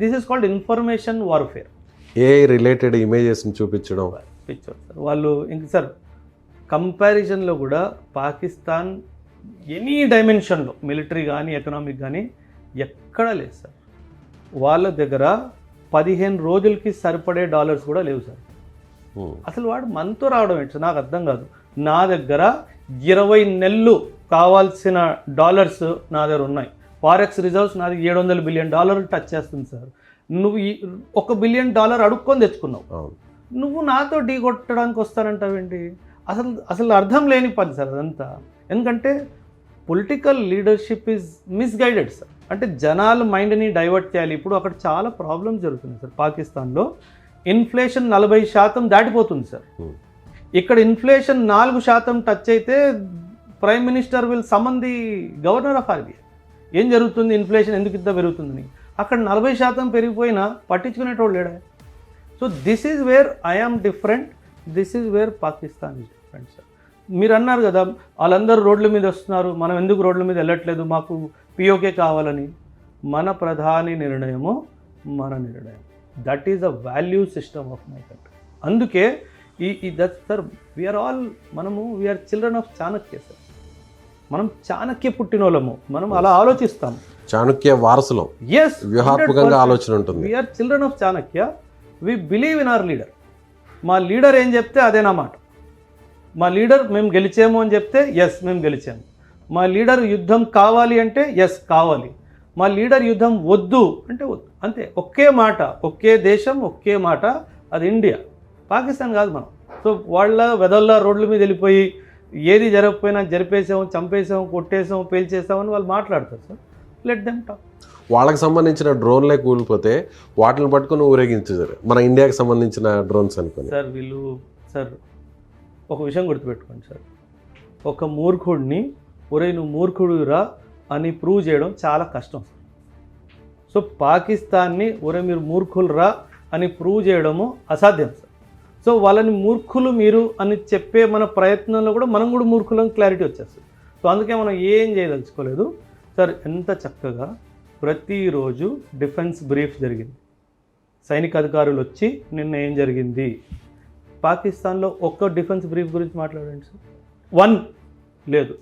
This is called information warfare. A related ఇమేజెస్ని చూపించడం పిక్చర్ సార్. వాళ్ళు ఇంక సార్ కంపారిజన్లో కూడా పాకిస్తాన్ ఎనీ డైమెన్షన్లో మిలిటరీ కానీ ఎకనామిక్ కానీ ఎక్కడా లేదు సార్. వాళ్ళ దగ్గర 15 రోజులకి సరిపడే డాలర్స్ కూడా లేవు సార్. అసలు వాడు మనతో రావడం ఏంటి సార్, నాకు అర్థం కాదు. నా దగ్గర 20 నెలలు కావాల్సిన డాలర్స్ నా దగ్గర ఉన్నాయి. ఫారెక్స్ రిజర్వ్స్ నాది $700 బిలియన్ టచ్ చేస్తుంది సార్. నువ్వు $1 బిలియన్ అడుక్కొని తెచ్చుకున్నావు, నువ్వు నాతో ఢీ కొట్టడానికి వస్తానంటావేంటి? అసలు అర్థం లేని పని సార్ అదంతా. ఎందుకంటే political leadership is misguided sir. అంటే జనాల మైండ్ని డైవర్ట్ చేయాలి. ఇప్పుడు అక్కడ చాలా ప్రాబ్లమ్స్ జరుగుతుంది సార్. పాకిస్తాన్లో ఇన్ఫ్లేషన్ 40% దాటిపోతుంది సార్. ఇక్కడ ఇన్ఫ్లేషన్ 4% టచ్ అయితే prime minister will summon the governor of RBI. ఏం జరుగుతుంది, ఇన్ఫ్లేషన్ ఎందుకు ఇంత పెరుగుతుందని. అక్కడ 40% పెరిగిపోయినా పట్టించుకునేటోళ్ళు లేడా? So this is wear I am different, this is wear Pakistan is different sir. మీరు అన్నారు కదా వాళ్ళందరూ రోడ్ల మీద వస్తున్నారు, మనం ఎందుకు రోడ్ల మీద వెళ్ళట్లేదు, మాకు పిఓకే కావాలని. మన ప్రధాని నిర్ణయము మన నిర్ణయం. That is a value system of my country. అందుకే ఈ that sir we're children of Chanakya sir. మనం చాణక్య పుట్టినోళ్ళము, మనం అలా ఆలోచిస్తాం. చాణక్య వారసులం. ఎస్, వ్యూహాత్మకంగా ఆలోచన ఉంటుంది. We're children of Chanakya. We believe in our leader. మా లీడర్ ఏం చెప్తే అదే నా మాట. మా లీడర్ మేము గెలిచాము అని చెప్తే ఎస్ మేము గెలిచాము. మా లీడర్ యుద్ధం కావాలి అంటే ఎస్ కావాలి. మా లీడర్ యుద్ధం వద్దు అంటే వద్దు, అంతే. ఒకే మాట, ఒకే దేశం, ఒకే మాట. అది ఇండియా, పాకిస్తాన్ కాదు మనం. సో వాళ్ళ వెదల్లా రోడ్ల మీద వెళ్ళిపోయి ఏది జరగకపోయినా జరిపేసాం, చంపేసాం, కొట్టేసాం, పేల్చేసామని వాళ్ళు మాట్లాడతారు సార్. Let them talk. వాళ్ళకి సంబంధించిన డ్రోన్లే కూలిపోతే వాటిని పట్టుకుని ఊరేగించారు, మన ఇండియాకి సంబంధించిన డ్రోన్స్ అనుకుని. సార్ వీళ్ళు సార్ ఒక విషయం గుర్తుపెట్టుకోండి సార్. ఒక మూర్ఖుడిని ఒరే నువ్వు మూర్ఖుడురా అని ప్రూవ్ చేయడం చాలా కష్టం. సో పాకిస్తాన్ని ఒరే మీరు మూర్ఖులురా అని ప్రూవ్ చేయడము అసాధ్యం సార్. సో వాళ్ళని మూర్ఖులు మీరు అని చెప్పే మన ప్రయత్నంలో కూడా మనం కూడా మూర్ఖులను క్లారిటీ వచ్చేస్తుంది. సో అందుకే మనం ఏం చేయదలుచుకోలేదు సార్. ఎంత చక్కగా ప్రతిరోజు డిఫెన్స్ బ్రీఫ్ జరిగింది. సైనిక అధికారులు వచ్చి నిన్న ఏం జరిగింది, పాకిస్తాన్లో ఒక్క డిఫెన్స్ బ్రీఫ్ గురించి మాట్లాడండి సార్. 1 లేదు.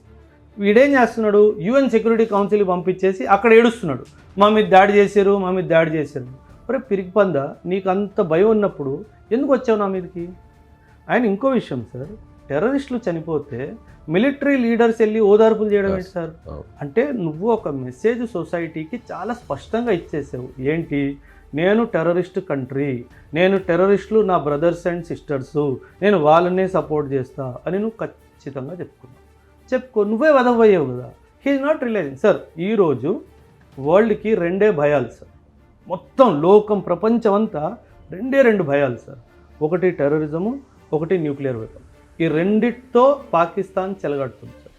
వీడేం చేస్తున్నాడు, UN సెక్యూరిటీ కౌన్సిల్కి పంపించేసి అక్కడ ఏడుస్తున్నాడు, మా మీద దాడి చేశారు, మా మీద దాడి చేశారు. మరి పిరిగిపందా, నీకు అంత భయం ఉన్నప్పుడు ఎందుకు వచ్చావు నా మీదకి? ఆయన ఇంకో విషయం సార్, టెర్రరిస్టులు చనిపోతే మిలిటరీ లీడర్స్ వెళ్ళి ఓదార్పులు చేయడం ఏంటి సార్? అంటే నువ్వు ఒక మెసేజ్ సొసైటీకి చాలా స్పష్టంగా ఇచ్చేసావు. ఏంటి, నేను టెర్రరిస్ట్ కంట్రీ, నేను టెర్రరిస్టులు నా బ్రదర్స్ అండ్ సిస్టర్సు, నేను వాళ్ళనే సపోర్ట్ చేస్తా అని నువ్వు ఖచ్చితంగా చెప్పుకో. నువ్వే వదవయ్యావు కదా. He's not realising sir. ఈరోజు వరల్డ్కి 2 భయాలు సార్. మొత్తం లోకం ప్రపంచం అంతా 2 భయాలు సార్. ఒకటి టెర్రరిజము, ఒకటి న్యూక్లియర్ వెపన్. ఈ రెండిటితో పాకిస్తాన్ చెలగడుతుంది సార్.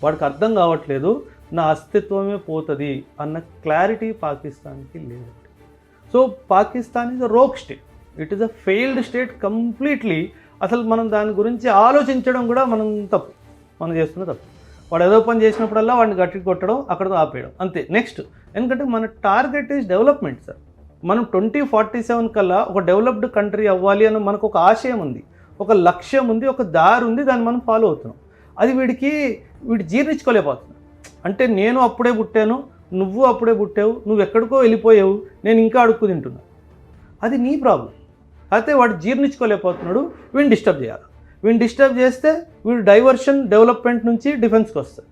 వాడికి అర్థం కావట్లేదు నా అస్తిత్వమే పోతుంది అన్న క్లారిటీ పాకిస్తాన్కి లేదండి. So Pakistan is a rogue state, it is a failed state completely. అసలు మనం దాని గురించి ఆలోచించడం కూడా మనం చేస్తున్న తప్పు. వాడు ఏదో పని చేసినప్పుడల్లా వాడిని గట్టి కొట్టడం, అక్కడతో ఆపేయడం, అంతే. నెక్స్ట్, ఎందుకంటే మన టార్గెట్ ఈజ్ డెవలప్మెంట్ సార్. మనం 2047 కల్లా ఒక డెవలప్డ్ కంట్రీ అవ్వాలి అని మనకు ఒక ఆశయం ఉంది, ఒక లక్ష్యం ఉంది, ఒక దారి ఉంది, దాన్ని మనం ఫాలో అవుతున్నాం. అది వీడు జీర్ణించుకోలేకపోతున్నాడు. అంటే నేను అప్పుడే పుట్టాను, నువ్వు అప్పుడే పుట్టావు, నువ్వు ఎక్కడికో వెళ్ళిపోయావు, నేను ఇంకా అడుక్కు తింటున్నా. అది నీ ప్రాబ్లం. అయితే వాడు జీర్ణించుకోలేకపోతున్నాడు, వీడిని డిస్టర్బ్ చేయాలి. వీడిని డిస్టర్బ్ చేస్తే వీడు డైవర్షన్ డెవలప్మెంట్ నుంచి డిఫెన్స్కి వస్తుంది.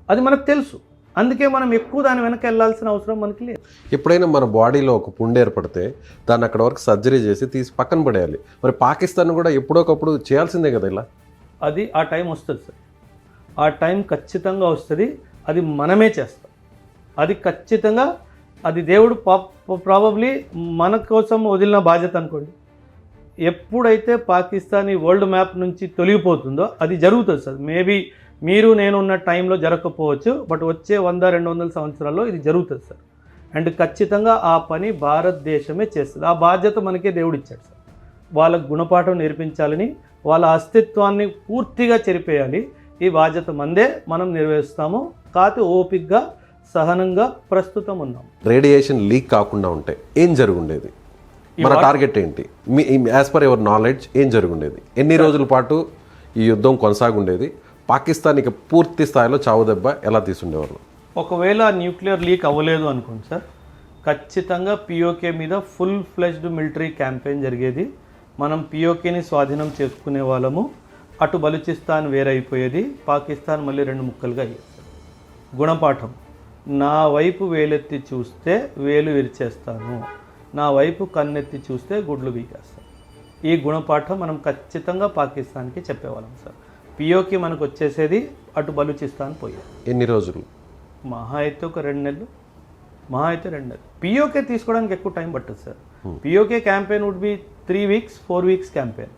అది మనకు తెలుసు. అందుకే మనం ఎక్కువ దాని వెనక వెళ్ళాల్సిన అవసరం మనకి లేదు. ఎప్పుడైనా మన బాడీలో ఒక పుండు ఏర్పడితే దాన్ని అక్కడ వరకు సర్జరీ చేసి తీసి పక్కన పడేయాలి. మరి పాకిస్తాన్ కూడా ఎప్పుడోకప్పుడు చేయాల్సిందే కదా ఇలా. అది ఆ టైం వస్తుంది సార్. ఆ టైం ఖచ్చితంగా వస్తుంది. అది మనమే చేస్తాం. అది ఖచ్చితంగా, అది దేవుడు ప్రాబబ్లీ మన కోసం వదిలిన బాధ్యత అనుకోండి. ఎప్పుడైతే పాకిస్తాన్ ఈ వరల్డ్ మ్యాప్ నుంచి తొలగిపోతుందో అది జరుగుతుంది సార్. మేబీ మీరు నేను ఉన్న టైంలో జరగకపోవచ్చు, బట్ వచ్చే 100-200 సంవత్సరాల్లో ఇది జరుగుతుంది సార్. అండ్ ఖచ్చితంగా ఆ పని భారతదేశమే చేస్తుంది. ఆ బాధ్యత మనకే దేవుడు ఇచ్చాడు సార్. వాళ్ళకు గుణపాఠం నేర్పించాలని, వాళ్ళ అస్తిత్వాన్ని పూర్తిగా చెరిపేయాలి. ఈ బాధ్యత మందే, మనం నిర్వహిస్తాము. కాకపోతే ఓపికగా సహనంగా ప్రస్తుతం ఉన్నాం. రేడియేషన్ లీక్ కాకుండా ఉంటే ఏం జరుగుండేది? మన టార్గెట్ ఏంటి? Me as per your knowledge ఏం జరుగుండేది? ఎన్ని రోజుల పాటు ఈ యుద్ధం కొనసాగుండేది? పాకిస్తాన్కి పూర్తి స్థాయిలో చావు దెబ్బ ఎలా తీసుండేవాళ్ళు? ఒకవేళ న్యూక్లియర్ లీక్ అవ్వలేదు అనుకోండి సార్, ఖచ్చితంగా పిఓకే మీద ఫుల్ ఫ్లెజ్డ్ మిలిటరీ క్యాంపెయిన్ జరిగేది. మనం పిఓకేని స్వాధీనం చేసుకునే వాళ్ళము. అటు బలూచిస్తాన్ వేరైపోయేది, పాకిస్తాన్ మళ్ళీ 2 ముక్కలుగా అయ్యేది. గుణపాఠం: నా వైపు వేలెత్తి చూస్తే వేలు విరిచేస్తాను, నా వైపు కన్నెత్తి చూస్తే గుడ్లు బీకేస్తాను. ఈ గుణపాఠం మనం ఖచ్చితంగా పాకిస్తాన్కి చెప్పేవాళ్ళం సార్. పిఓకి మనకు వచ్చేసేది, అటు బలూచిస్తాన్ పోయేది. ఎన్ని రోజులు? మహా అయితే ఒక 2 నెలలు, మహా అయితే 2 నెలలు. పిఓకే తీసుకోవడానికి ఎక్కువ టైం పట్టదు sir. PoK campaign would be 3 weeks 4 weeks campaign.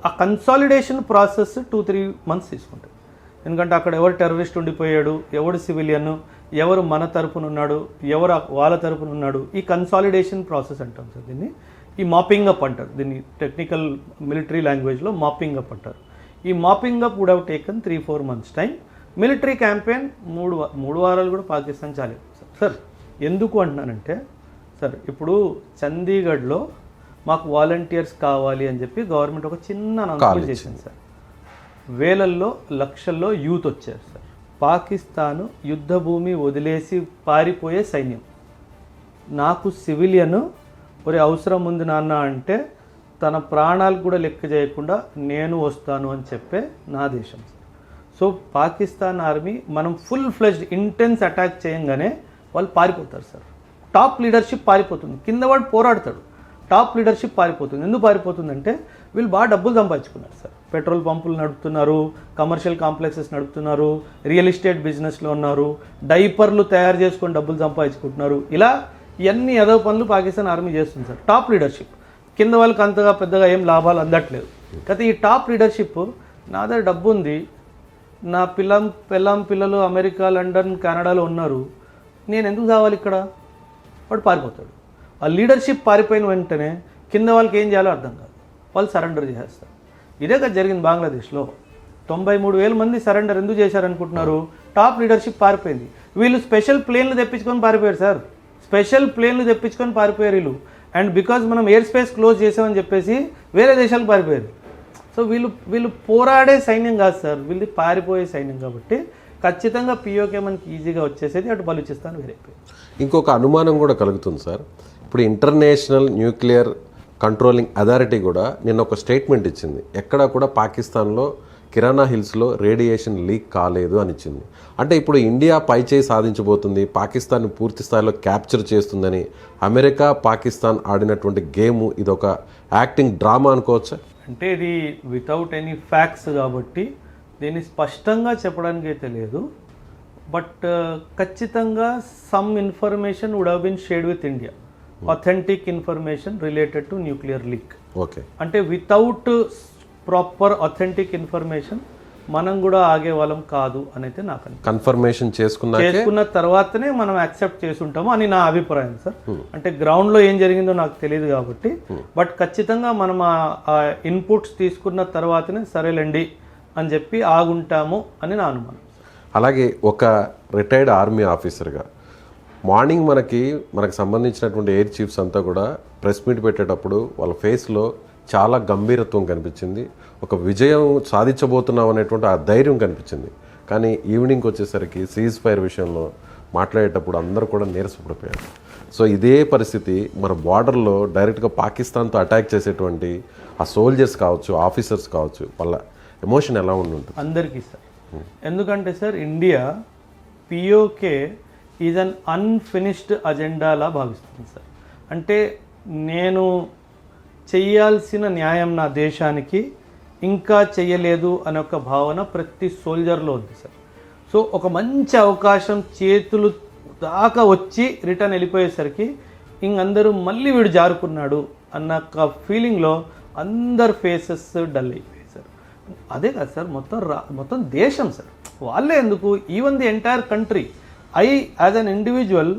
ఆ కన్సాలిడేషన్ ప్రాసెస్ 2-3 మంత్స్ తీసుకుంటుంది. ఎందుకంటే అక్కడ ఎవరు టెర్రరిస్ట్ ఉండిపోయాడు, ఎవడు సివిలియన్, ఎవరు మన తరపున ఉన్నాడు, ఎవరు వాళ్ళ తరపున ఉన్నాడు, ఈ కన్సాలిడేషన్ ప్రాసెస్ అంటాం సార్. దీన్ని ఈ మాపింగ్ అప్ అంటారు. దీన్ని టెక్నికల్ మిలిటరీ లాంగ్వేజ్లో మాపింగ్ అప్ అంటారు. ఈ mapping up would have taken 3-4 months time. Military campaign 3 వారాలు కూడా పాకిస్తాన్ చాలేదు సార్. ఎందుకు అంటున్నానంటే సార్, ఇప్పుడు చండీగఢ్లో మాకు వాలంటీర్స్ కావాలి అని చెప్పి గవర్నమెంట్ ఒక చిన్న అనౌన్స్మెంట్ చేసింది సార్. వేలల్లో లక్షల్లో యూత్ వచ్చారు సార్. పాకిస్తాను యుద్ధ భూమి వదిలేసి పారిపోయే సైన్యం. నాకు సివిలియన్ ఒరే అవసరం ఉంది నాన్న అంటే తన ప్రాణాలు కూడా లెక్క చేయకుండా నేను వస్తాను అని చెప్పే నా దేశం సార్. సో పాకిస్తాన్ ఆర్మీ మనం ఫుల్ ఫ్లెజ్డ్ ఇంటెన్స్ అటాక్ చేయంగానే వాళ్ళు పారిపోతారు సార్. టాప్ లీడర్షిప్ పారిపోతుంది, కింద వాడు పోరాడతాడు, టాప్ లీడర్షిప్ పారిపోతుంది. ఎందుకు పారిపోతుందంటే వీళ్ళు బాగా డబ్బులు సంపాదించుకున్నారు సార్. పెట్రోల్ పంపులు నడుపుతున్నారు, కమర్షియల్ కాంప్లెక్సెస్ నడుపుతున్నారు, రియల్ ఎస్టేట్ బిజినెస్లో ఉన్నారు, డైపర్లు తయారు చేసుకొని డబ్బులు సంపాదించుకుంటున్నారు. ఇలా ఇవన్నీ ఏదో పనులు పాకిస్తాన్ ఆర్మీ చేస్తుంది సార్. టాప్ లీడర్షిప్ కింద వాళ్ళకి అంతగా పెద్దగా ఏం లాభాలు అందట్లేదు. అయితే ఈ టాప్ లీడర్షిప్ నా దగ్గర డబ్బు ఉంది, నా పిల్లలు అమెరికా, లండన్, కెనడాలో ఉన్నారు, నేను ఎందుకు కావాలి ఇక్కడ? వాడు పారిపోతాడు. ఆ లీడర్షిప్ పారిపోయిన వెంటనే కింద వాళ్ళకి ఏం చేయాలో అర్థం కాదు, వాళ్ళు సరెండర్ చేసేస్తారు. ఇదే కదా జరిగింది బంగ్లాదేశ్లో. 93,000 మంది సరెండర్ ఎందుకు చేశారనుకుంటున్నారు? టాప్ లీడర్షిప్ పారిపోయింది. వీళ్ళు స్పెషల్ ప్లేన్లు తెప్పించుకొని పారిపోయారు సార్. స్పెషల్ ప్లేన్లు తెప్పించుకొని పారిపోయారు వీళ్ళు. అండ్ బికాజ్ మనం ఎయిర్ స్పేస్ క్లోజ్ చేసామని చెప్పేసి వేరే దేశాలకు పారిపోయారు. సో వీళ్ళు పోరాడే సైన్యం కాదు సార్, వీళ్ళు పారిపోయే సైన్యం. కాబట్టి ఖచ్చితంగా పిఓకే మనకి ఈజీగా వచ్చేసేది, అటు బలూచిస్తాన్ వేరైపోయింది. ఇంకొక అనుమానం కూడా కలుగుతుంది సార్. ఇప్పుడు ఇంటర్నేషనల్ న్యూక్లియర్ కంట్రోలింగ్ అథారిటీ కూడా నిన్న ఒక స్టేట్మెంట్ ఇచ్చింది. ఎక్కడా కూడా పాకిస్తాన్లో కిరాణా హిల్స్లో రేడియేషన్ లీక్ కాలేదు అని ఇచ్చింది. అంటే ఇప్పుడు ఇండియా పైచేయి సాధించబోతుంది, పాకిస్తాన్ని పూర్తి స్థాయిలో క్యాప్చర్ చేస్తుందని అమెరికా పాకిస్తాన్ ఆడినటువంటి గేమ్ ఇదొక యాక్టింగ్ డ్రామా అనుకోవచ్చా? అంటే ఇది వితౌట్ ఎనీ ఫ్యాక్ట్స్ కాబట్టి దీన్ని స్పష్టంగా చెప్పడానికి తెలియదు. బట్ ఖచ్చితంగా some information would have been shared with India, authentic information related to nuclear leak. Okay, అంటే వితౌట్ ప్రాపర్ అథెంటిక్ ఇన్ఫర్మేషన్ మనం కూడా ఆగే వాళ్ళం కాదు అని అయితే నాకు కన్ఫర్మేషన్ చేసుకున్న తర్వాతనే మనం యాక్సెప్ట్ చేసి ఉంటాము అని నా అభిప్రాయం సార్. అంటే గ్రౌండ్లో ఏం జరిగిందో నాకు తెలియదు కాబట్టి, బట్ ఖచ్చితంగా మనం ఆ ఇన్పుట్స్ తీసుకున్న తర్వాతనే సరేలేండి అని చెప్పి ఆగుంటాము అని నా అనుమానం. అలాగే ఒక రిటైర్డ్ ఆర్మీ ఆఫీసర్గా మార్నింగ్ మనకు సంబంధించినటువంటి ఎయిర్ చీఫ్స్ అంతా కూడా ప్రెస్ మీట్ పెట్టేటప్పుడు వాళ్ళ ఫేస్లో చాలా గంభీరత్వం కనిపించింది, ఒక విజయం సాధించబోతున్నాం అనేటువంటి ఆ ధైర్యం కనిపించింది. కానీ ఈవినింగ్కి వచ్చేసరికి సీజ్ ఫైర్ విషయంలో మాట్లాడేటప్పుడు అందరూ కూడా నీరసపడిపోయారు. సో ఇదే పరిస్థితి మన బార్డర్లో డైరెక్ట్గా పాకిస్తాన్తో అటాక్ చేసేటువంటి ఆ సోల్జర్స్ కావచ్చు, ఆఫీసర్స్ కావచ్చు, వాళ్ళ ఎమోషన్ ఎలా ఉంటుంది అందరికీ సార్? ఎందుకంటే sir India POK is an unfinished అజెండాలా భావిస్తుంది సార్. అంటే నేను చెయ్యాల్సిన న్యాయం నా దేశానికి ఇంకా చెయ్యలేదు అనే ఒక భావన ప్రతి సోల్జర్లో ఉంది సార్. సో ఒక మంచి అవకాశం చేతులు దాకా వచ్చి రిటర్న్ వెళ్ళిపోయేసరికి ఇంకందరూ మళ్ళీ వీడు జారుకున్నాడు అన్న ఒక ఫీలింగ్లో అందరు ఫేసెస్ డల్ అయిపోయాయి సార్. అదే కాదు సార్, మొత్తం దేశం సార్. వాళ్ళే ఎందుకు, even the entire country, as an individual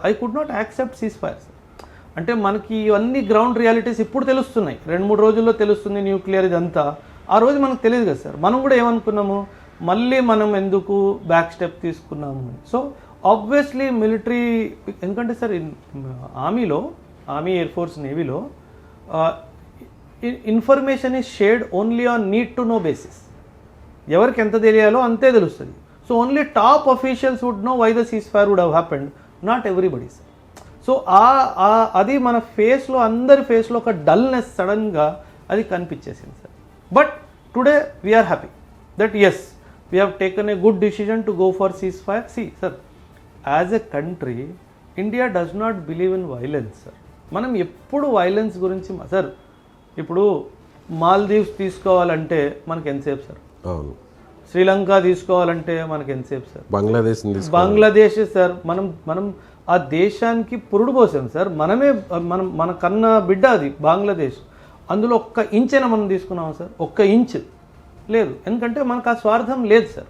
I could not accept cease fire sir. అంటే మనకి ఇవన్నీ గ్రౌండ్ రియాలిటీస్ ఇప్పుడు తెలుస్తున్నాయి, 2-3 రోజుల్లో తెలుస్తుంది న్యూక్లియర్ ఇదంతా. ఆ రోజు మనకు తెలియదు కదా సార్. మనం కూడా ఏమనుకున్నాము, మళ్ళీ మనం ఎందుకు బ్యాక్ స్టెప్ తీసుకున్నాము. సో ఆబ్వియస్లీ మిలిటరీ, ఎందుకంటే సార్ ఆర్మీ, ఎయిర్ ఫోర్స్, నేవీలో information is shared only on need to know basis. ఎవరికి ఎంత తెలియాలో అంతే తెలుస్తుంది. So only top officials would know why the cease fire would have happened, not everybody sir. So అది మన ఫేస్లో, అందరి ఫేస్లో ఒక డల్నెస్ సడన్గా అది కనిపించేసింది sir. But today we're happy that as we have taken a good decision to go for cease fire. Sir, as a country India does not believe in violence sir. మనం ఎప్పుడు వైలెన్స్ గురించి sir, ఇప్పుడు మాల్దీవ్స్ తీసుకోవాలంటే మనకి ఎంతసేపు sir, అవును, శ్రీలంక తీసుకోవాలంటే మనకి ఎంతసేపు సార్, బంగ్లాదేశ్ సార్. మనం ఆ దేశానికి పురుడు పోసాం సార్. మన కన్న బిడ్డ అది బంగ్లాదేశ్. అందులో ఒక్క ఇంచైనా మనం తీసుకున్నాం సార్? ఒక్క ఇంచ్ లేదు, ఎందుకంటే మనకు ఆ స్వార్థం లేదు sir.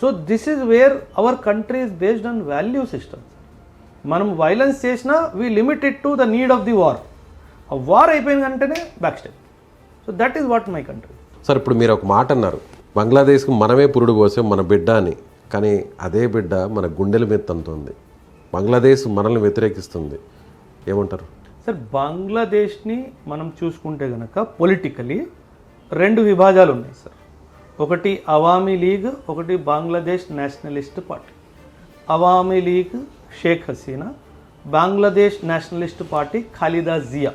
So this is wear our country is based on value system. మనం వైలెన్స్ చేసినా we limit it to the need of the war. ఆ వార్ అయిపోయిన వెంటనే back step. So that is what my country. Sir, ఇప్పుడు మీరు ఒక మాట అన్నారు, బంగ్లాదేశ్కి మనమే పురుడు పోసాం మన బిడ్డ అని. కానీ అదే బిడ్డ మన గుండెల మీద తంతుంది. బంగ్లాదేశ్ మనల్ని వ్యతిరేకిస్తుంది, ఏమంటారు సార్? బంగ్లాదేశ్ని మనం చూసుకుంటే కనుక పొలిటికలీ 2 విభాగాలు ఉన్నాయి సార్. ఒకటి అవామీ లీగ్, ఒకటి బంగ్లాదేశ్ నేషనలిస్ట్ పార్టీ. అవామీ లీగ్ షేక్ హసీనా, బంగ్లాదేశ్ నేషనలిస్ట్ పార్టీ ఖాలిదా జియా.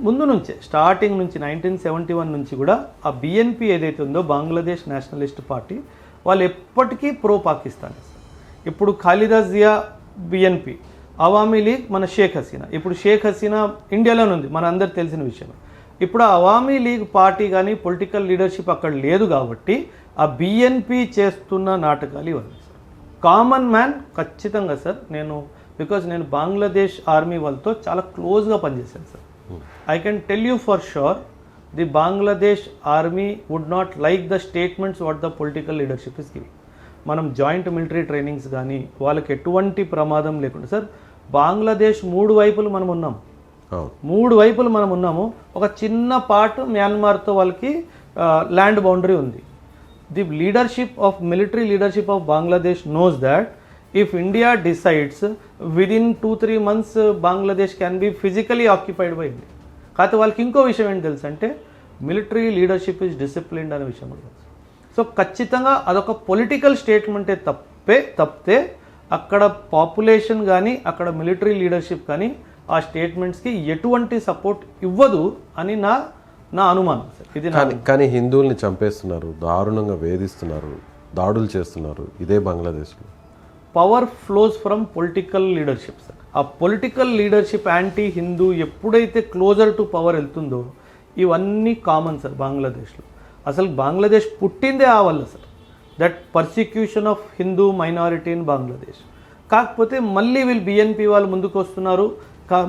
ముందు నుంచే, స్టార్టింగ్ నుంచి 1971 నుంచి కూడా ఆ బిఎన్పి ఏదైతే ఉందో బంగ్లాదేశ్ నేషనలిస్ట్ పార్టీ, వాళ్ళు ఎప్పటికీ ప్రో పాకిస్తాన్. ఇప్పుడు ఖాలిదా జియా బిఎన్పి, అవామీ లీగ్ మన షేక్ హసీనా. ఇప్పుడు షేక్ హసీనా ఇండియాలోనే ఉంది, మన అందరికి తెలిసిన విషయం. ఇప్పుడు ఆ అవామీ లీగ్ పార్టీ కానీ పొలిటికల్ లీడర్షిప్ అక్కడ లేదు కాబట్టి ఆ బిఎన్పి చేస్తున్న నాటకాలు ఇవన్నీ సార్. కామన్ మ్యాన్ ఖచ్చితంగా సార్, బికాజ్ నేను బంగ్లాదేశ్ ఆర్మీ వాళ్ళతో చాలా క్లోజ్గా పనిచేశాను sir. I can tell you for sure, the Bangladesh army would not like the statements what the political leadership is giving. మనం జాయింట్ మిలిటరీ ట్రైనింగ్స్ కానీ వాళ్ళకి ఎటువంటి ప్రమాదం లేకుండా సార్. బంగ్లాదేశ్ 3 వైపులు మనం ఉన్నాం, 3 వైపులు మనం ఉన్నాము. ఒక చిన్న పార్ట్ మ్యాన్మార్తో వాళ్ళకి ల్యాండ్ బౌండరీ ఉంది. The leadership of military leadership of Bangladesh knows that if India decides within 2-3 months Bangladesh can be physically occupied by India. కాకపోతే వాళ్ళకి ఇంకో విషయం ఏంటి తెలుసు అంటే, మిలిటరీ లీడర్షిప్ ఇస్ డిసిప్లిన్డ్ అనే విషయం కూడా తెలుసు. సో ఖచ్చితంగా అదొక పొలిటికల్ స్టేట్మెంటే తప్పితే అక్కడ పాపులేషన్ కానీ అక్కడ మిలిటరీ లీడర్షిప్ కానీ ఆ స్టేట్మెంట్స్కి ఎటువంటి సపోర్ట్ ఇవ్వదు అని నా అనుమానం సార్. ఇది కానీ హిందువుల్ని చంపేస్తున్నారు, దారుణంగా వేధిస్తున్నారు, దాడులు చేస్తున్నారు ఇదే బంగ్లాదేశ్లో. Power flows from political leadership sir. ఆ పొలిటికల్ లీడర్షిప్ యాంటీ హిందూ ఎప్పుడైతే క్లోజర్ టు పవర్ వెళ్తుందో ఇవన్నీ కామన్ సార్ బంగ్లాదేశ్లో. అసలు బంగ్లాదేశ్ పుట్టిందే ఆ వల్ల sir, that persecution of Hindu minority in Bangladesh. కాకపోతే మళ్ళీ వీళ్ళు బిఎన్పి వాళ్ళు ముందుకు వస్తున్నారు.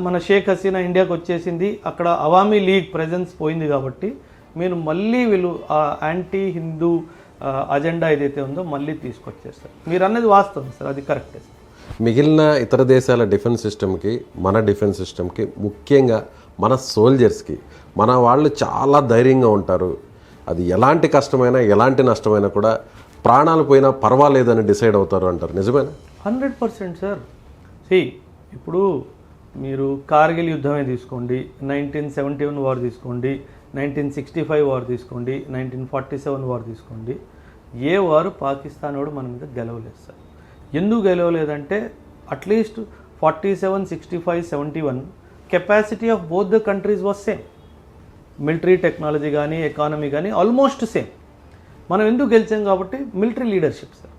మన షేక్ హసీనా ఇండియాకి వచ్చేసింది, అక్కడ అవామీ లీగ్ ప్రెజెన్స్ పోయింది కాబట్టి మీరు మళ్ళీ వీళ్ళు ఆ యాంటీ హిందూ అజెండా ఏదైతే ఉందో మళ్ళీ తీసుకొచ్చేస్తారు. మీరు అన్నది వాస్తవం సార్, అది కరెక్టే సార్. మిగిలిన ఇతర దేశాల డిఫెన్స్ సిస్టమ్కి, మన డిఫెన్స్ సిస్టమ్కి, ముఖ్యంగా మన సోల్జర్స్కి, మన వాళ్ళు చాలా ధైర్యంగా ఉంటారు. అది ఎలాంటి కష్టమైనా ఎలాంటి నష్టమైనా కూడా ప్రాణాలు పోయినా పర్వాలేదని డిసైడ్ అవుతారు అంటారు, నిజమేనా? 100% సార్. ఇప్పుడు మీరు కార్గిల్ యుద్ధమే తీసుకోండి, 1971 వార్ తీసుకోండి, 1965 వార్ తీసుకోండి, 1947 వార్ తీసుకోండి. ఏ వారు పాకిస్తాన్ వాడు మన మీద గెలవలేదు సార్. ఎందుకు గెలవలేదంటే at least 47, 65, 71 capacity of both the countries was same. Military technology కానీ ఎకానమీ కానీ ఆల్మోస్ట్ సేమ్. మనం ఎందుకు గెలిచాం కాబట్టి military leadership sir,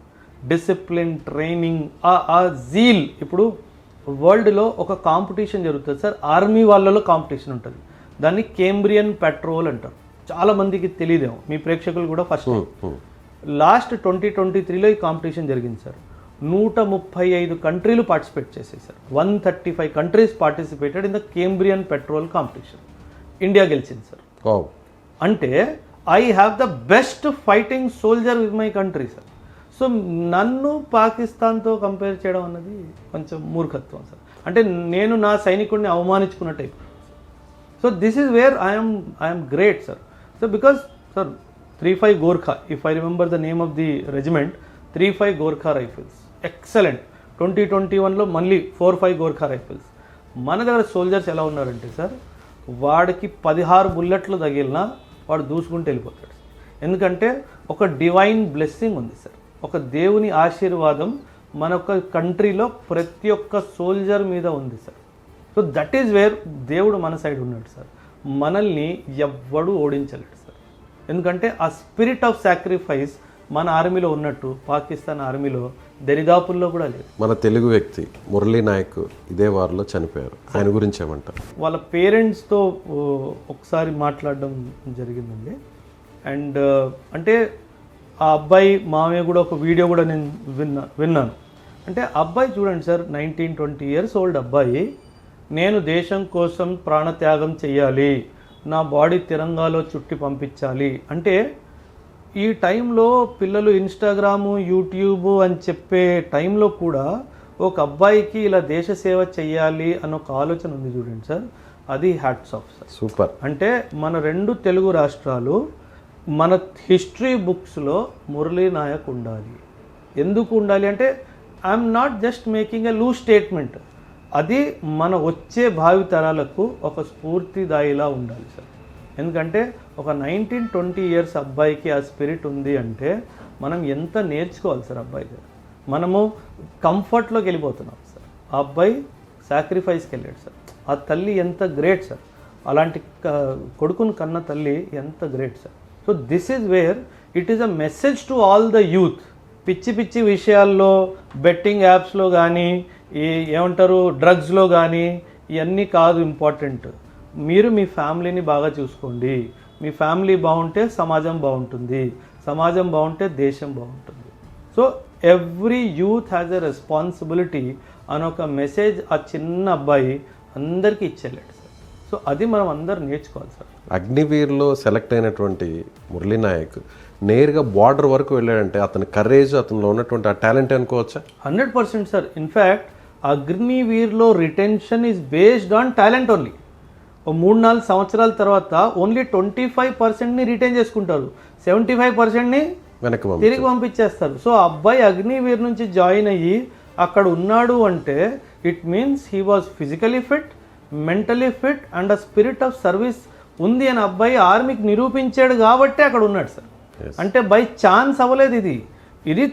discipline, training, ఆ జీల్. ఇప్పుడు వరల్డ్లో ఒక కాంపిటీషన్ జరుగుతుంది సార్, ఆర్మీ వాళ్ళలో కాంపిటీషన్ ఉంటుంది. దాన్ని కేంబ్రియన్ పెట్రోల్ అంటారు. చాలామందికి తెలియదేమో, మీ ప్రేక్షకులు కూడా ఫస్ట్ లాస్ట్ 2023లో ఈ కాంపిటీషన్ జరిగింది సార్. 135 కంట్రీలు పార్టిసిపేట్ చేశాయి sir. 135 countries participated in the Cambrian petrol competition. India గెలిచింది సార్. అంటే I have the best fighting soldier with my country sir. So నన్ను పాకిస్తాన్తో కంపేర్ చేయడం అన్నది కొంచెం మూర్ఖత్వం సార్. అంటే నేను నా సైనికుడిని అవమానించుకున్న type. So this is where I'm great sir. So because sir 35 Gorkha, if I remember the name of the regiment, 35 Gorkha rifles, excellent. 2021లో మళ్ళీ 4-5 Gorkha rifles. మన దగ్గర సోల్జర్స్ ఎలా ఉన్నారంటే సార్, వాడికి 16 బుల్లెట్లు తగిలినా వాడు దూసుకుంటూ వెళ్ళిపోతాడు. ఎందుకంటే ఒక డివైన్ బ్లెస్సింగ్ ఉంది సార్, ఒక దేవుని ఆశీర్వాదం మన ఒక కంట్రీలో ప్రతి ఒక్క సోల్జర్ మీద ఉంది sir. So that is where దేవుడు మన సైడ్ ఉన్నాడు సార్. మనల్ని ఎవ్వడు ఓడించలేడు సార్. ఎందుకంటే ఆ స్పిరిట్ ఆఫ్ సాక్రిఫైస్ మన ఆర్మీలో ఉన్నట్టు పాకిస్తాన్ ఆర్మీలో దరిదాపుల్లో కూడా లేదు. మన తెలుగు వ్యక్తి మురళీ నాయక్ ఇదే వారిలో చనిపోయారు, ఆయన గురించి ఏమంటారు? వాళ్ళ పేరెంట్స్తో ఒకసారి మాట్లాడడం జరిగిందండి. అండ్ అంటే ఆ అబ్బాయి మామయ్య కూడా ఒక వీడియో కూడా నేను విన్నాను. అంటే అబ్బాయి చూడండి సార్, 19-20 years ఓల్డ్ అబ్బాయి, నేను దేశం కోసం ప్రాణత్యాగం చేయాలి, నా బాడీ తిరంగాలో చుట్టి పంపించాలి అంటే, ఈ టైంలో పిల్లలు ఇన్స్టాగ్రాము యూట్యూబ్ అని చెప్పే టైంలో కూడా ఒక అబ్బాయికి ఇలా దేశ సేవ చేయాలి అన్న ఒక ఆలోచన ఉంది చూడండి సార్, అది హ్యాట్స్ ఆఫ్ సార్. సూపర్. అంటే మన 2 తెలుగు రాష్ట్రాలు మన హిస్టరీ బుక్స్లో మురళీ నాయక్ ఉండాలి. ఎందుకు ఉండాలి అంటే, I'm not just making a loose statement, అది మన వచ్చే భావితరాలకు ఒక స్ఫూర్తిదాయిలా ఉండాలి సార్. ఎందుకంటే ఒక 19-20 years అబ్బాయికి ఆ స్పిరిట్ ఉంది అంటే మనం ఎంత నేర్చుకోవాలి సార్ అబ్బాయి గారు. మనము కంఫర్ట్లోకి వెళ్ళిపోతున్నాం సార్, ఆ అబ్బాయి సాక్రిఫైస్కి వెళ్ళాడు సార్. ఆ తల్లి ఎంత గ్రేట్ సార్, అలాంటి కొడుకుని కన్న తల్లి ఎంత great sir. So this is wear it is a message to all the youth. పిచ్చి పిచ్చి విషయాల్లో, బెట్టింగ్ యాప్స్లో కానీ, ఈ ఏమంటారు డ్రగ్స్లో కానీ, ఇవన్నీ కాదు ఇంపార్టెంట్. మీరు మీ ఫ్యామిలీని బాగా చూసుకోండి. మీ ఫ్యామిలీ బాగుంటే సమాజం బాగుంటుంది, సమాజం బాగుంటే దేశం బాగుంటుంది. So every youth has a responsibility అని ఒక మెసేజ్ ఆ చిన్న అబ్బాయి అందరికీ ఇచ్చేళ్ళాడు సార్. సో అది మనం అందరు నేర్చుకోవాలి సార్. అగ్నివీర్లో సెలెక్ట్ అయినటువంటి మురళీ నాయక్ నేరుగా బార్డర్ వరకు వెళ్ళాడంటే అతని కరేజ్, అతనిలో ఉన్నటువంటి ఆ టాలెంట్ అనుకోవచ్చా? 100% సార్. ఇన్ఫ్యాక్ట్ అగ్నివీర్లో retention is based on talent only. 3-4 సంవత్సరాల తర్వాత ఓన్లీ 25%ని రిటైన్ చేసుకుంటారు, 75%ని తిరిగి పంపించేస్తారు. సో అబ్బాయి అగ్నివీర్ నుంచి జాయిన్ అయ్యి అక్కడ ఉన్నాడు అంటే it means he was physically fit, mentally fit and a spirit of service ఉంది అని అబ్బాయి ఆర్మీకి నిరూపించాడు కాబట్టి అక్కడ ఉన్నాడు సార్. అంటే బై ఛాన్స్ అవ్వలేదు ఇది, ఇది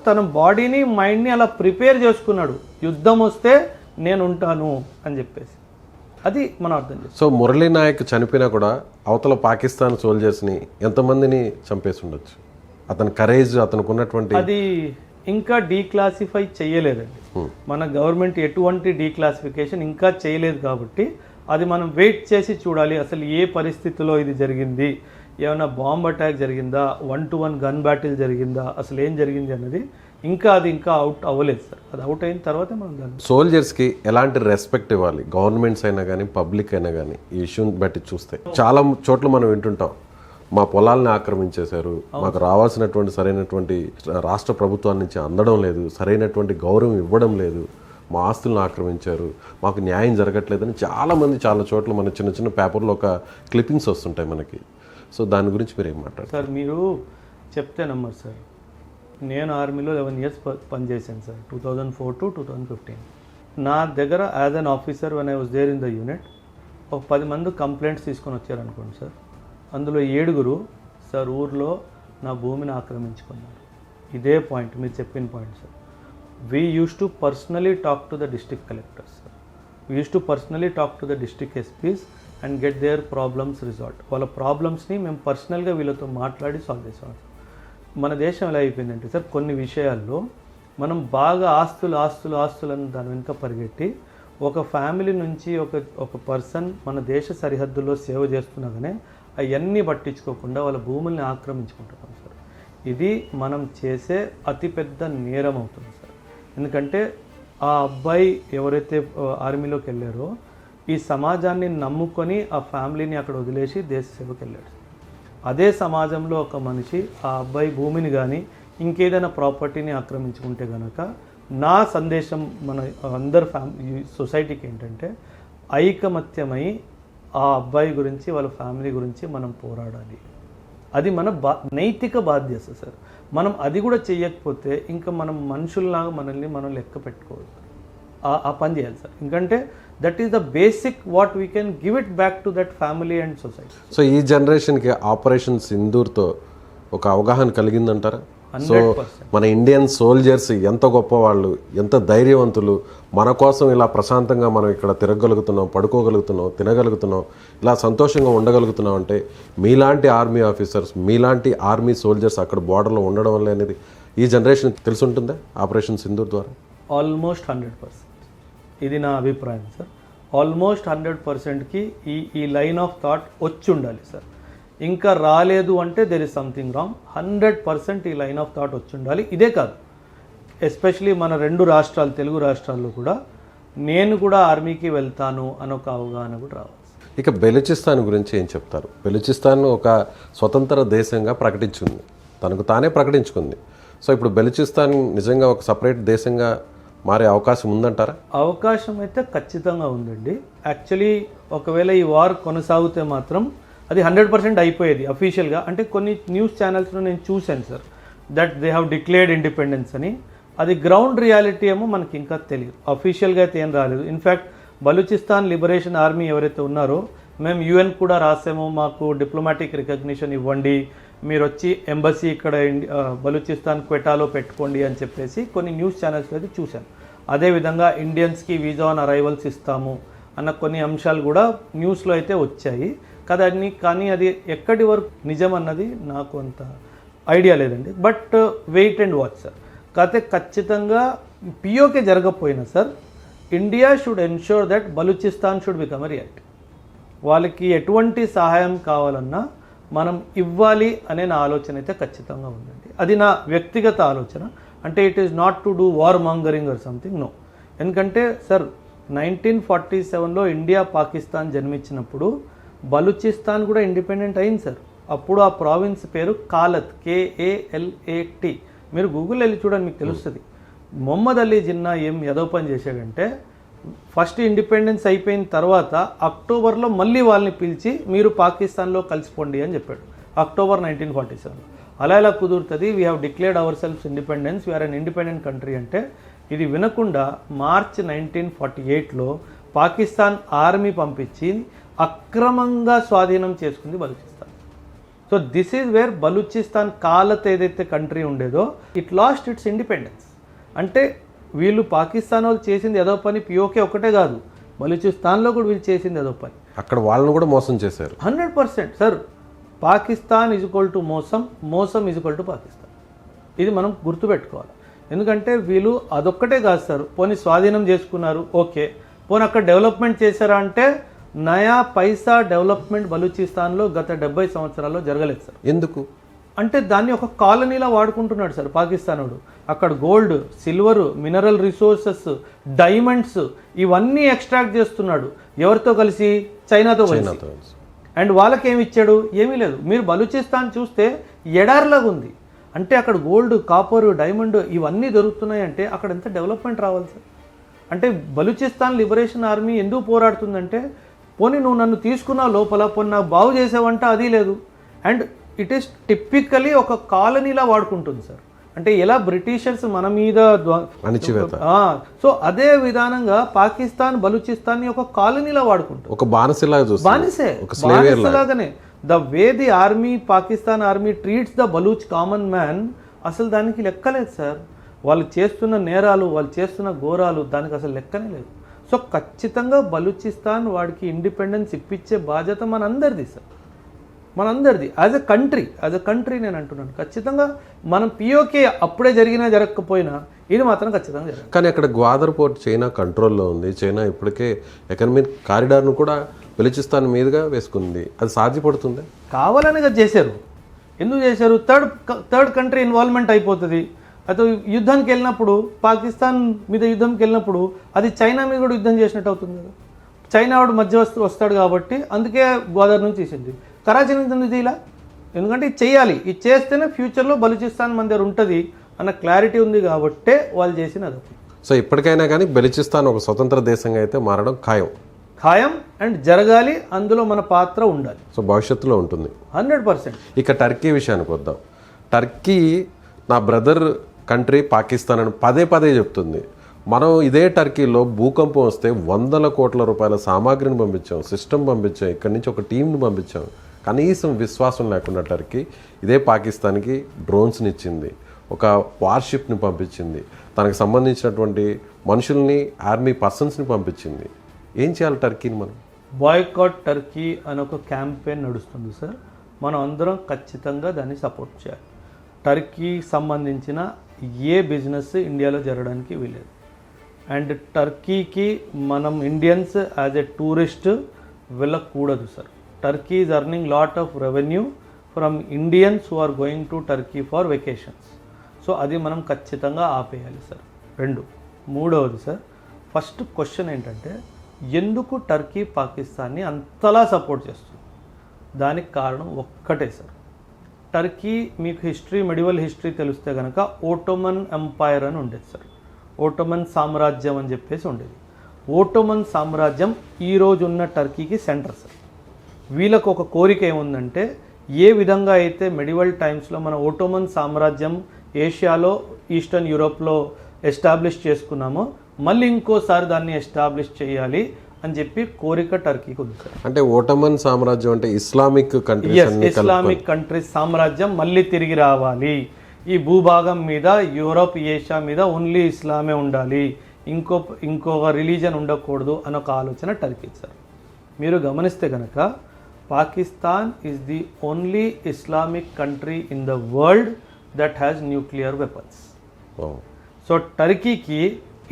తన బాడీని మైండ్ని అలా ప్రిపేర్ చేసుకున్నాడు, యుద్ధం వస్తే నేను ఉంటాను అని చెప్పేసి. అది మనం అర్థం చేస్తాం. సో మురళీ నాయక్ చనిపోయినా కూడా అవతల పాకిస్తాన్ సోల్జర్స్ని ఎంతమందిని చంపేసి ఉండొచ్చు? అతని కరేజ్, అతనికి ఉన్నటువంటి అది ఇంకా డీక్లాసిఫై చేయలేదండి. మన గవర్నమెంట్ ఎటువంటి డీక్లాసిఫికేషన్ ఇంకా చేయలేదు కాబట్టి అది మనం వెయిట్ చేసి చూడాలి. అసలు ఏ పరిస్థితిలో ఇది జరిగింది, ఏమైనా బాంబ్ అటాక్ జరిగిందా, 1-to-1 గన్ బ్యాటిల్ జరిగిందా, అసలు ఏం జరిగింది అన్నది ఇంకా అవుట్ అవ్వలేదు సార్. అది అవుట్ అయిన తర్వాతే మనం దాన్ని. సోల్జర్స్కి ఎలాంటి రెస్పెక్ట్ ఇవ్వాలి, గవర్నమెంట్స్ అయినా కానీ పబ్లిక్ అయినా కానీ, ఈ ఇష్యూని బట్టి చూస్తే చాలా చోట్ల మనం వింటుంటాం, మా పొలాలను ఆక్రమించేశారు, మాకు రావాల్సినటువంటి సరైనటువంటి రాష్ట్ర ప్రభుత్వాల నుంచి అందడం లేదు, సరైనటువంటి గౌరవం ఇవ్వడం లేదు, మా ఆస్తులను ఆక్రమించారు, మాకు న్యాయం జరగట్లేదని చాలామంది చాలా చోట్ల మన చిన్న చిన్న పేపర్లో ఒక క్లిప్పింగ్స్ వస్తుంటాయి మనకి. సో దాని గురించి మీరు ఏం మాట్లాడారు సార్? మీరు చెప్తే నమ్మరు సార్, నేను ఆర్మీలో 11 years పనిచేశాను సార్, 2004 to 2015. నా దగ్గర as an officer one I was there in the unit, ఒక 10 మంది కంప్లైంట్స్ తీసుకొని వచ్చారనుకోండి సార్. అందులో 7 సార్ ఊర్లో నా భూమిని ఆక్రమించుకున్నారు. ఇదే పాయింట్, మీరు చెప్పిన point sir. We used to personally talk to the district collectors sir, we used to personally talk to the district SPs and get their problems resolve. వాళ్ళ ప్రాబ్లమ్స్ని మేము పర్సనల్గా వీళ్ళతో మాట్లాడి సాల్వ్ చేసాం. మన దేశం ఎలా అయిపోయిందంటే సార్, కొన్ని విషయాల్లో మనం బాగా ఆస్తులు అని దాని వెనుక పరిగెట్టి ఒక ఫ్యామిలీ నుంచి ఒక పర్సన్ మన దేశ సరిహద్దుల్లో సేవ చేస్తున్నాగానే అవన్నీ పట్టించుకోకుండా వాళ్ళ భూముల్ని ఆక్రమించుకుంటున్నాం సార్. ఇది మనం చేసే అతిపెద్ద నేరం అవుతుంది సార్. ఎందుకంటే ఆ అబ్బాయి ఎవరైతే ఆర్మీలోకి వెళ్ళారో ఈ సమాజాన్ని నమ్ముకొని ఆ ఫ్యామిలీని అక్కడ వదిలేసి దేశ సేవకి వెళ్ళాడు. అదే సమాజంలో ఒక మనిషి ఆ అబ్బాయి భూమిని కానీ ఇంకేదైనా ప్రాపర్టీని ఆక్రమించుకుంటే కనుక నా సందేశం మన అందరు సొసైటీకి ఏంటంటే ఐకమత్యమై ఆ అబ్బాయి గురించి వాళ్ళ ఫ్యామిలీ గురించి మనం పోరాడాలి. అది మన నైతిక బాధ్యత సార్. మనం అది కూడా చేయకపోతే ఇంకా మనం మనుషుల్లాగా మనం లెక్క పెట్టుకోవద్దు, ఆ పని చేయాలి సార్. ఎందుకంటే that is the basic what we can give it back to that family and society. So ఈ జనరేషన్కి ఆపరేషన్ సింధూర్తో ఒక అవగాహన కలిగిందంటారా? సో 100%. మన ఇండియన్ సోల్జర్స్ ఎంత గొప్పవాళ్ళు, ఎంత ధైర్యవంతులు, మన కోసం ఇలా ప్రశాంతంగా మనం ఇక్కడ తిరగగలుగుతున్నాం, పడుకోగలుగుతున్నాం, తినగలుగుతున్నాం, ఇలా సంతోషంగా ఉండగలుగుతున్నాం అంటే మీలాంటి ఆర్మీ ఆఫీసర్స్, మీలాంటి ఆర్మీ సోల్జర్స్ అక్కడ బార్డర్లో ఉండడం వల్ల అనేది ఈ జనరేషన్కి తెలుసుంటుందా ఆపరేషన్ సింధూర్ ద్వారా? ఆల్మోస్ట్ 100%. ఇది నా అభిప్రాయం సార్. ఆల్మోస్ట్ 100%కి ఈ లైన్ ఆఫ్ థాట్ వచ్చి ఉండాలి సార్. ఇంకా రాలేదు అంటే దెర్ ఇస్ సంథింగ్ రాంగ్. 100% ఈ లైన్ ఆఫ్ థాట్ వచ్చి ఉండాలి. ఇదే కాదు, ఎస్పెషలీ మన 2 రాష్ట్రాలు, తెలుగు రాష్ట్రాల్లో కూడా నేను కూడా ఆర్మీకి వెళ్తాను అని ఒక అవగాహన కూడా రావాలి. ఇక బెలూచిస్తాన్ గురించి ఏం చెప్తారు? బెలూచిస్తాన్ ఒక స్వతంత్ర దేశంగా ప్రకటించుకుంది, తనకు తానే ప్రకటించుకుంది. సో ఇప్పుడు బెలూచిస్తాన్ నిజంగా ఒక సపరేట్ దేశంగా మారే అవకాశం ఉందంటారా? అవకాశం అయితే ఖచ్చితంగా ఉందండి. యాక్చువల్లీ ఒకవేళ ఈ వార్ కొనసాగితే మాత్రం అది 100% అయిపోయేది అఫీషియల్గా. అంటే కొన్ని న్యూస్ ఛానల్స్లో నేను చూశాను sir, that they have declared independence అని. అది గ్రౌండ్ రియాలిటీ ఏమో మనకి ఇంకా తెలియదు, అఫీషియల్గా అయితే ఏం రాలేదు. ఇన్ఫ్యాక్ట్ బలూచిస్తాన్ లిబరేషన్ ఆర్మీ ఎవరైతే ఉన్నారో మేము యుఎన్ కూడా రాసాము, మాకు డిప్లొమాటిక్ రికగ్నిషన్ ఇవ్వండి, మీరు వచ్చి ఎంబసీ ఇక్కడ బలూచిస్తాన్ క్వెటాలో పెట్టుకోండి అని చెప్పేసి కొన్ని న్యూస్ ఛానల్స్లో అయితే చూశాను. అదేవిధంగా ఇండియన్స్కి వీజా ఆన్ అరైవల్స్ ఇస్తాము అన్న కొన్ని అంశాలు కూడా న్యూస్లో అయితే వచ్చాయి కానీ అది ఎక్కడి వరకు నిజం అన్నది నాకు అంత ఐడియా లేదండి. But wait and watch sir. కాకపోతే ఖచ్చితంగా పిఓకే జరగకపోయినా sir, India should ensure that Balochistan should become a reality. వాళ్ళకి ఎటువంటి సహాయం కావాలన్నా మనం ఇవ్వాలి అనే నా ఆలోచన అయితే ఖచ్చితంగా ఉందండి. అది నా వ్యక్తిగత ఆలోచన. అంటే it is not to do war mongering or something, no. ఎందుకంటే సార్ 1947లో ఇండియా పాకిస్తాన్ జన్మించినప్పుడు బలూచిస్తాన్ కూడా ఇండిపెండెంట్ అయింది సార్. అప్పుడు ఆ ప్రావిన్స్ పేరు కాలత్, KALAT. మీరు గూగుల్ వెళ్ళి చూడండి, మీకు తెలుస్తుంది. మొహమ్మద్ అలీ జిన్నా ఏం ఏదో పని చేశాడంటే, ఫస్ట్ ఇండిపెండెన్స్ అయిపోయిన తర్వాత అక్టోబర్లో మళ్ళీ వాళ్ళని పిలిచి మీరు పాకిస్తాన్లో కలిసిపోండి అని చెప్పాడు, అక్టోబర్ 1947లో. అలా ఎలా కుదురుతుంది? We have declared ourselves independence, we're an independent country అంటే. ఇది వినకుండా మార్చ్ 1948లో పాకిస్తాన్ ఆర్మీ పంపించి అక్రమంగా స్వాధీనం చేసుకుంది Balochistan. So this is wear Balochistan కాలత్ ఏదైతే కంట్రీ ఉండేదో ఇట్ లాస్ట్ ఇట్స్ ఇండిపెండెన్స్. అంటే వీళ్ళు పాకిస్తాన్ వాళ్ళు చేసింది ఏదో పని, పిఓకే ఒకటే కాదు, బలూచిస్తాన్లో కూడా వీళ్ళు చేసింది ఏదో పని. అక్కడ వాళ్ళని కూడా మోసం చేశారు. 100% సార్. పాకిస్తాన్ = మోసం, మోసం = పాకిస్తాన్. ఇది మనం గుర్తుపెట్టుకోవాలి. ఎందుకంటే వీళ్ళు అదొక్కటే కాదు సార్, పోనీ స్వాధీనం చేసుకున్నారు, ఓకే, పోనీ అక్కడ డెవలప్మెంట్ చేశారా అంటే నయా పైసా డెవలప్మెంట్ బలూచిస్తాన్లో గత 70 సంవత్సరాల్లో జరగలేదు సార్. ఎందుకు అంటే దాన్ని ఒక కాలనీలా వాడుకుంటున్నాడు సార్ పాకిస్తానుడు. అక్కడ gold, silver, mineral resources, diamonds ఇవన్నీ ఎక్స్ట్రాక్ట్ చేస్తున్నాడు. ఎవరితో కలిసి? చైనాతో కలిసి. అండ్ వాళ్ళకి ఏమి ఇచ్చాడు? ఏమీ లేదు. మీరు బలూచిస్తాన్ చూస్తే ఎడార్లాగా ఉంది. అంటే అక్కడ గోల్డ్, కాపర్, డైమండ్ ఇవన్నీ దొరుకుతున్నాయి అంటే అక్కడ ఎంత డెవలప్మెంట్ రావాలి సార్. అంటే బలూచిస్తాన్ లిబరేషన్ ఆర్మీ ఎందుకు పోరాడుతుందంటే, పోనీ నువ్వు నన్ను తీసుకున్నావు లోపల, పోనీ నాకు బాగు చేసావంటే అది లేదు. అండ్ ఇట్ ఈస్ టిపికలీ ఒక కాలనీలా వాడుకుంటుంది సార్. అంటే ఎలా బ్రిటిషర్స్ మన మీద సో అదే విధానంగా పాకిస్తాన్ బలూచిస్తాన్ని ఒక కాలనీలా వాడుకుంటుంది, ఒక బానిసలాగానే. The way the army, Pakistan army treats the Baloch common man, అసలు దానికి లెక్కలేదు సార్. వాళ్ళు చేస్తున్న నేరాలు, వాళ్ళు చేస్తున్న ఘోరాలు దానికి అసలు లెక్కనే లేదు. సో ఖచ్చితంగా బలూచిస్తాన్ వాడికి ఇండిపెండెన్స్ ఇప్పించే బాధ్యత మనందరిది సార్, మనందరిది. యాజ్ ఎ కంట్రీ నేను అంటున్నాను. ఖచ్చితంగా మనం పిఓకే అప్పుడే జరిగినా జరగకపోయినా ఇది మాత్రం ఖచ్చితంగా జరగదు. కానీ అక్కడ గ్వాదర్ పోర్ట్ చైనా కంట్రోల్లో ఉంది. చైనా ఇప్పటికే ఎకనామిక్ కారిడార్ను కూడా బలూచిస్తాన్ మీదుగా వేసుకుంది. అది సాధ్యపడుతుంది? కావాలని చేశారు. ఎందుకు చేశారు? థర్డ్ కంట్రీ ఇన్వాల్వ్మెంట్ అయిపోతుంది. అయితే యుద్ధానికి వెళ్ళినప్పుడు, పాకిస్తాన్ మీద యుద్ధంకి వెళ్ళినప్పుడు అది చైనా మీద కూడా యుద్ధం చేసినట్టు అవుతుంది కదా. చైనా వాడు మధ్య వస్తాడు కాబట్టి అందుకే గోదావరి నుంచి తీసింది. కరాచీ నుంచి ఇలా, ఎందుకంటే ఇది చేయాలి, ఇది చేస్తేనే ఫ్యూచర్లో బలూచిస్తాన్ మన దగ్గర ఉంటుంది అన్న క్లారిటీ ఉంది కాబట్టే వాళ్ళు చేసిన అది. సో ఇప్పటికైనా కానీ బలూచిస్తాన్ ఒక స్వతంత్ర దేశంగా అయితే మారడం ఖాయం. ఖాయం అండ్ జరగాలి, అందులో మన పాత్ర ఉండాలి. సో భవిష్యత్తులో ఉంటుంది. 100%. ఇక టర్కీ విషయానికి వద్దాం. టర్కీ నా బ్రదర్ కంట్రీ పాకిస్తాన్ అని పదే పదే చెప్తుంది. మనం ఇదే టర్కీలో భూకంపం వస్తే 100 కోట్ల రూపాయల సామాగ్రిని పంపించాం, సిస్టమ్ పంపించాం, ఇక్కడి నుంచి ఒక టీంని పంపించాం. కనీసం విశ్వాసం లేకుండా టర్కీ ఇదే పాకిస్తాన్కి డ్రోన్స్ని ఇచ్చింది, ఒక వార్షిప్ని పంపించింది, తనకు సంబంధించినటువంటి మనుషుల్ని, ఆర్మీ పర్సన్స్ని పంపించింది. ఏం చేయాలి టర్కీని మనం? బాయ్కాట్ టర్కీ అని ఒక క్యాంపెయిన్ నడుస్తుంది సార్. మనం అందరం ఖచ్చితంగా దాన్ని సపోర్ట్ చేయాలి. టర్కీ సంబంధించిన ఏ బిజినెస్ ఇండియాలో జరగడానికి వీలేదు. అండ్ టర్కీకి మనం ఇండియన్స్ యాజ్ ఎ టూరిస్ట్ వెళ్ళకూడదు sir. Turkey is earning lot of revenue from Indians who are going to Turkey for vacations. So అది మనం ఖచ్చితంగా ఆపేయాలి సార్. 2. మూడవది సార్, ఫస్ట్ క్వశ్చన్ ఏంటంటే ఎందుకు టర్కీ పాకిస్తాన్ని అంతలా సపోర్ట్ చేస్తుంది? దానికి కారణం ఒక్కటే సార్. టర్కీ మీకు హిస్టరీ, మెడివల్ హిస్టరీ తెలిస్తే కనుక ఓటోమన్ ఎంపైర్ అని ఉండేది సార్. ఓటోమన్ సామ్రాజ్యం అని చెప్పేసి ఉండేది. ఓటోమన్ సామ్రాజ్యం ఈరోజు ఉన్న టర్కీకి సెంటర్ సార్. వీళ్ళకు ఒక కోరిక ఏముందంటే, ఏ విధంగా అయితే మెడివల్ టైమ్స్లో మన ఓటోమన్ సామ్రాజ్యం ఏషియాలో, ఈస్టర్న్ యూరోప్లో ఎస్టాబ్లిష్ చేసుకున్నామో మళ్ళీ ఇంకోసారి దాన్ని ఎస్టాబ్లిష్ చేయాలి అని చెప్పి కోరిక టర్కీకి ఉంది సార్. అంటే ఓటమన్ సామ్రాజ్యం అంటే ఇస్లామిక్ కంట్రీస్, ఇస్లామిక్ కంట్రీస్ సామ్రాజ్యం మళ్ళీ తిరిగి రావాలి. ఈ భూభాగం మీద, యూరోప్, ఏషియా మీద ఓన్లీ ఇస్లామే ఉండాలి, ఇంకొక రిలీజన్ ఉండకూడదు అని ఒక ఆలోచన టర్కీ సార్. మీరు గమనిస్తే కనుక Pakistan is the only Islamic country in the world that has nuclear weapons. So టర్కీకి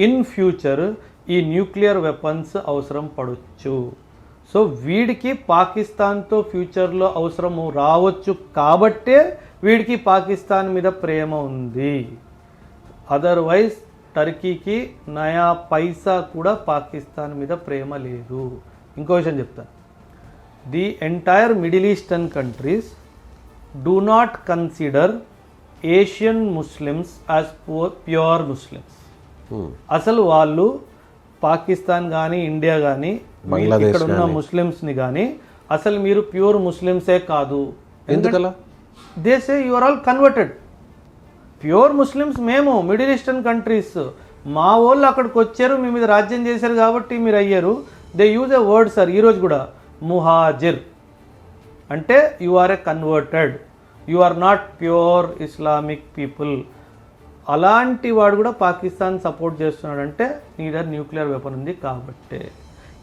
ఇన్ ఫ్యూచర్ ఈ న్యూక్లియర్ వెపన్స్ అవసరం పడవచ్చు. సో వీడికి పాకిస్తాన్తో ఫ్యూచర్లో అవసరము రావచ్చు కాబట్టే వీడికి పాకిస్తాన్ మీద ప్రేమ ఉంది. అదర్వైజ్ టర్కీకి నయా పైసా కూడా పాకిస్తాన్ మీద ప్రేమ లేదు. ఇంకో విషయం చెప్తాను. The entire middle eastern countries do not consider Asian Muslims as pure Muslims. అసలు వాళ్ళు పాకిస్తాన్ కానీ, ఇండియా కానీ, ఇక్కడ ఉన్న ముస్లిమ్స్ని కానీ అసలు మీరు ప్యూర్ ముస్లిమ్సే కాదు. ఎందుకలా? They say you are all converted. Pure Muslims మేము మిడిల్ ఈస్టర్న్ కంట్రీస్, మా వాళ్ళు అక్కడికి వచ్చారు, మీ మీద రాజ్యం చేశారు కాబట్టి మీరు అయ్యారు. They use a word sir ఈరోజు కూడా, ముహాజిర్ అంటే you are a converted, you are not pure Islamic people. అలాంటి వాడు కూడా పాకిస్తాన్ సపోర్ట్ చేస్తున్నాడంటే నీ దగ్గర న్యూక్లియర్ వెపన్ ఉంది కాబట్టే.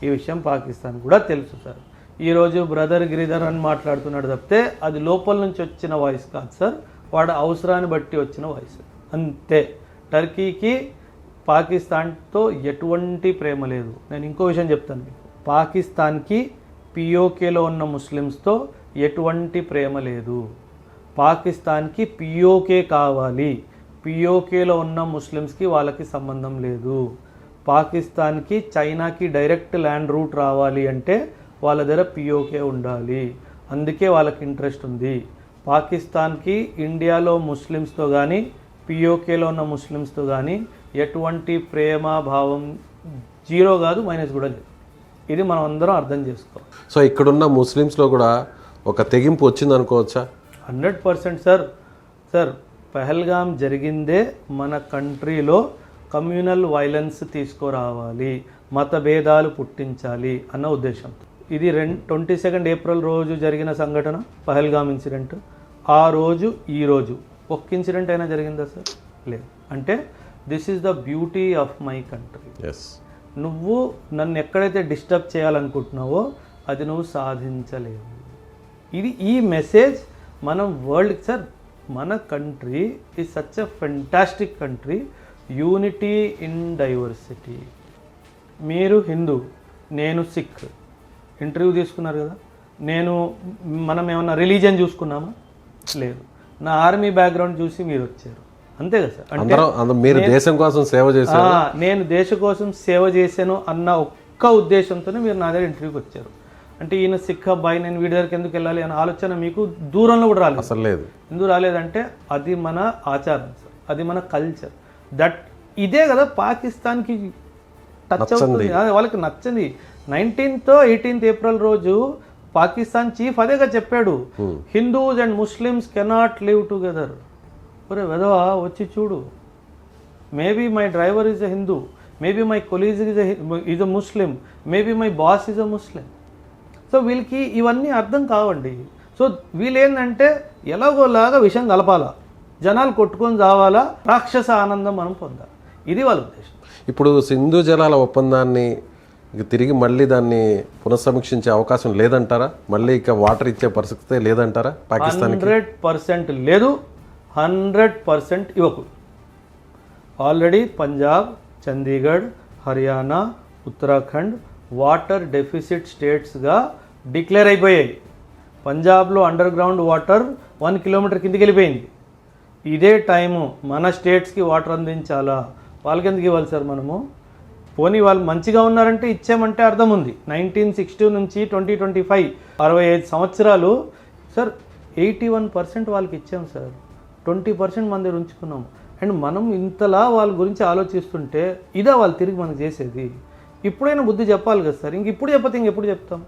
ఈ విషయం పాకిస్తాన్ కూడా తెలుసు సార్. ఈరోజు బ్రదర్ గిరిధర్ అని మాట్లాడుతున్నాడు తప్పితే అది లోపల నుంచి వచ్చిన వాయిస్ కాదు సార్, వాడు అవసరాన్ని బట్టి వచ్చిన వాయిస్ అంతే. టర్కీకి పాకిస్తాన్తో ఎటువంటి ప్రేమ లేదు. నేను ఇంకో విషయం చెప్తాను మీకు. పాకిస్తాన్కి పిఓకేలో ఉన్న ముస్లిమ్స్తో ఎటువంటి ప్రేమ లేదు. పాకిస్తాన్కి పిఓకే కావాలి, పిఓకేలో ఉన్న ముస్లిమ్స్కి వాళ్ళకి సంబంధం లేదు. పాకిస్తాన్కి చైనాకి డైరెక్ట్ ల్యాండ్ రూట్ రావాలి అంటే వాళ్ళ దగ్గర పిఓకే ఉండాలి, అందుకే వాళ్ళకి ఇంట్రెస్ట్ ఉంది. పాకిస్తాన్కి ఇండియాలో ముస్లిమ్స్తో కానీ, పిఓకేలో ఉన్న ముస్లిమ్స్తో కానీ ఎటువంటి ప్రేమ భావం జీరో కాదు, మైనస్ కూడా లేదు. ఇది మనం అందరం అర్థం చేసుకోవాలి. సో ఇక్కడున్న ముస్లిమ్స్లో కూడా ఒక తెగింపు వచ్చింది అనుకోవచ్చా? 100% సార్. సార్ పహల్గామ్ జరిగిందే మన కంట్రీలో కమ్యూనల్ వైలెన్స్ తీసుకురావాలి, మత భేదాలు పుట్టించాలి అన్న ఉద్దేశంతో. ఇది 22 ఏప్రిల్ రోజు జరిగిన సంఘటన పహల్గామ్ ఇన్సిడెంట్. ఆ రోజు ఈ రోజు ఒక్క ఇన్సిడెంట్ అయినా జరిగిందా సార్? లేదు. అంటే this is the beauty of my country. నువ్వు నన్ను ఎక్కడైతే డిస్టర్బ్ చేయాలనుకుంటున్నావో అది నువ్వు సాధించలేవు. ఇది ఈ మెసేజ్ మనం వరల్డ్ సార్. మన country is such a fantastic country, unity in diversity. మీరు హిందూ, నేను సిక్, ఇంటర్వ్యూ తీసుకున్నారు కదా. మనం ఏమన్నా రిలీజియన్ చూసుకున్నామా? లేదు. నా ఆర్మీ బ్యాక్గ్రౌండ్ చూసి మీరు వచ్చారు, అంతే కదా సార్. అంటే మీరు దేశం కోసం సేవ చేశారు, నేను దేశం కోసం సేవ చేశాను అన్న ఒక్క ఉద్దేశంతోనే మీరు నా దగ్గర ఇంటర్వ్యూకి వచ్చారు. అంటే ఈయన సిక్ అబ్బాయి, నేను వీడి దగ్గరికి ఎందుకు వెళ్ళాలి అనే ఆలోచన మీకు దూరంలో కూడా రాలేదు. అసలు లేదు. ఎందుకు రాలేదంటే అది మన ఆచారం సార్, అది మన కల్చర్. దట్ ఇదే కదా పాకిస్తాన్కి టచ్ అవుతుంది, వాళ్ళకి నచ్చంది. 19th 18th ఏప్రిల్ రోజు పాకిస్తాన్ చీఫ్ అదేగా చెప్పాడు, Hindus and Muslims cannot live together. ఒరే వెదవా వచ్చి చూడు, maybe my driver is a Hindu, maybe my colleague is a Muslim, maybe my boss is a Muslim. So వీళ్ళకి ఇవన్నీ అర్థం కావండి. సో వీళ్ళు ఏంటంటే ఎలాగోలాగా విషయం కలపాలా, జనాలు కొట్టుకొని చావాలా, రాక్షస ఆనందం మనం పొందాలి, ఇది వాళ్ళ ఉద్దేశం. ఇప్పుడు సింధు జలాల ఒప్పందాన్ని ఇక తిరిగి మళ్ళీ దాన్ని పునఃసమీక్షించే అవకాశం లేదంటారా? మళ్ళీ ఇక వాటర్ ఇచ్చే పరిస్థితి లేదంటారా పాకిస్తాన్? 100% లేదు, 100% ఇవ్వకు. Already Punjab, Chandigarh, Haryana, Uttarakhand water deficit స్టేట్స్గా డిక్లేర్ అయిపోయాయి. పంజాబ్లో అండర్ గ్రౌండ్ వాటర్ 1 కిలోమీటర్ కిందికి వెళ్ళిపోయింది. ఇదే టైము మన స్టేట్స్కి వాటర్ అందించాలా, వాళ్ళకి ఎందుకు ఇవ్వాలి సార్ మనము? పోనీ వాళ్ళు మంచిగా ఉన్నారంటే ఇచ్చామంటే అర్థం ఉంది. 1960 నుంచి 2025 65 సంవత్సరాలు సార్ 81% వాళ్ళకి ఇచ్చాం సార్, 20% మన దగ్గర ఉంచుకున్నాము. అండ్ మనం ఇంతలా వాళ్ళ గురించి ఆలోచిస్తుంటే ఇదే వాళ్ళు తిరిగి మనకు చేసేది. ఇప్పుడైనా బుద్ధి చెప్పాలి కదా సార్, ఇప్పుడు చెప్పతే ఇంకెప్పుడు చెప్తాం?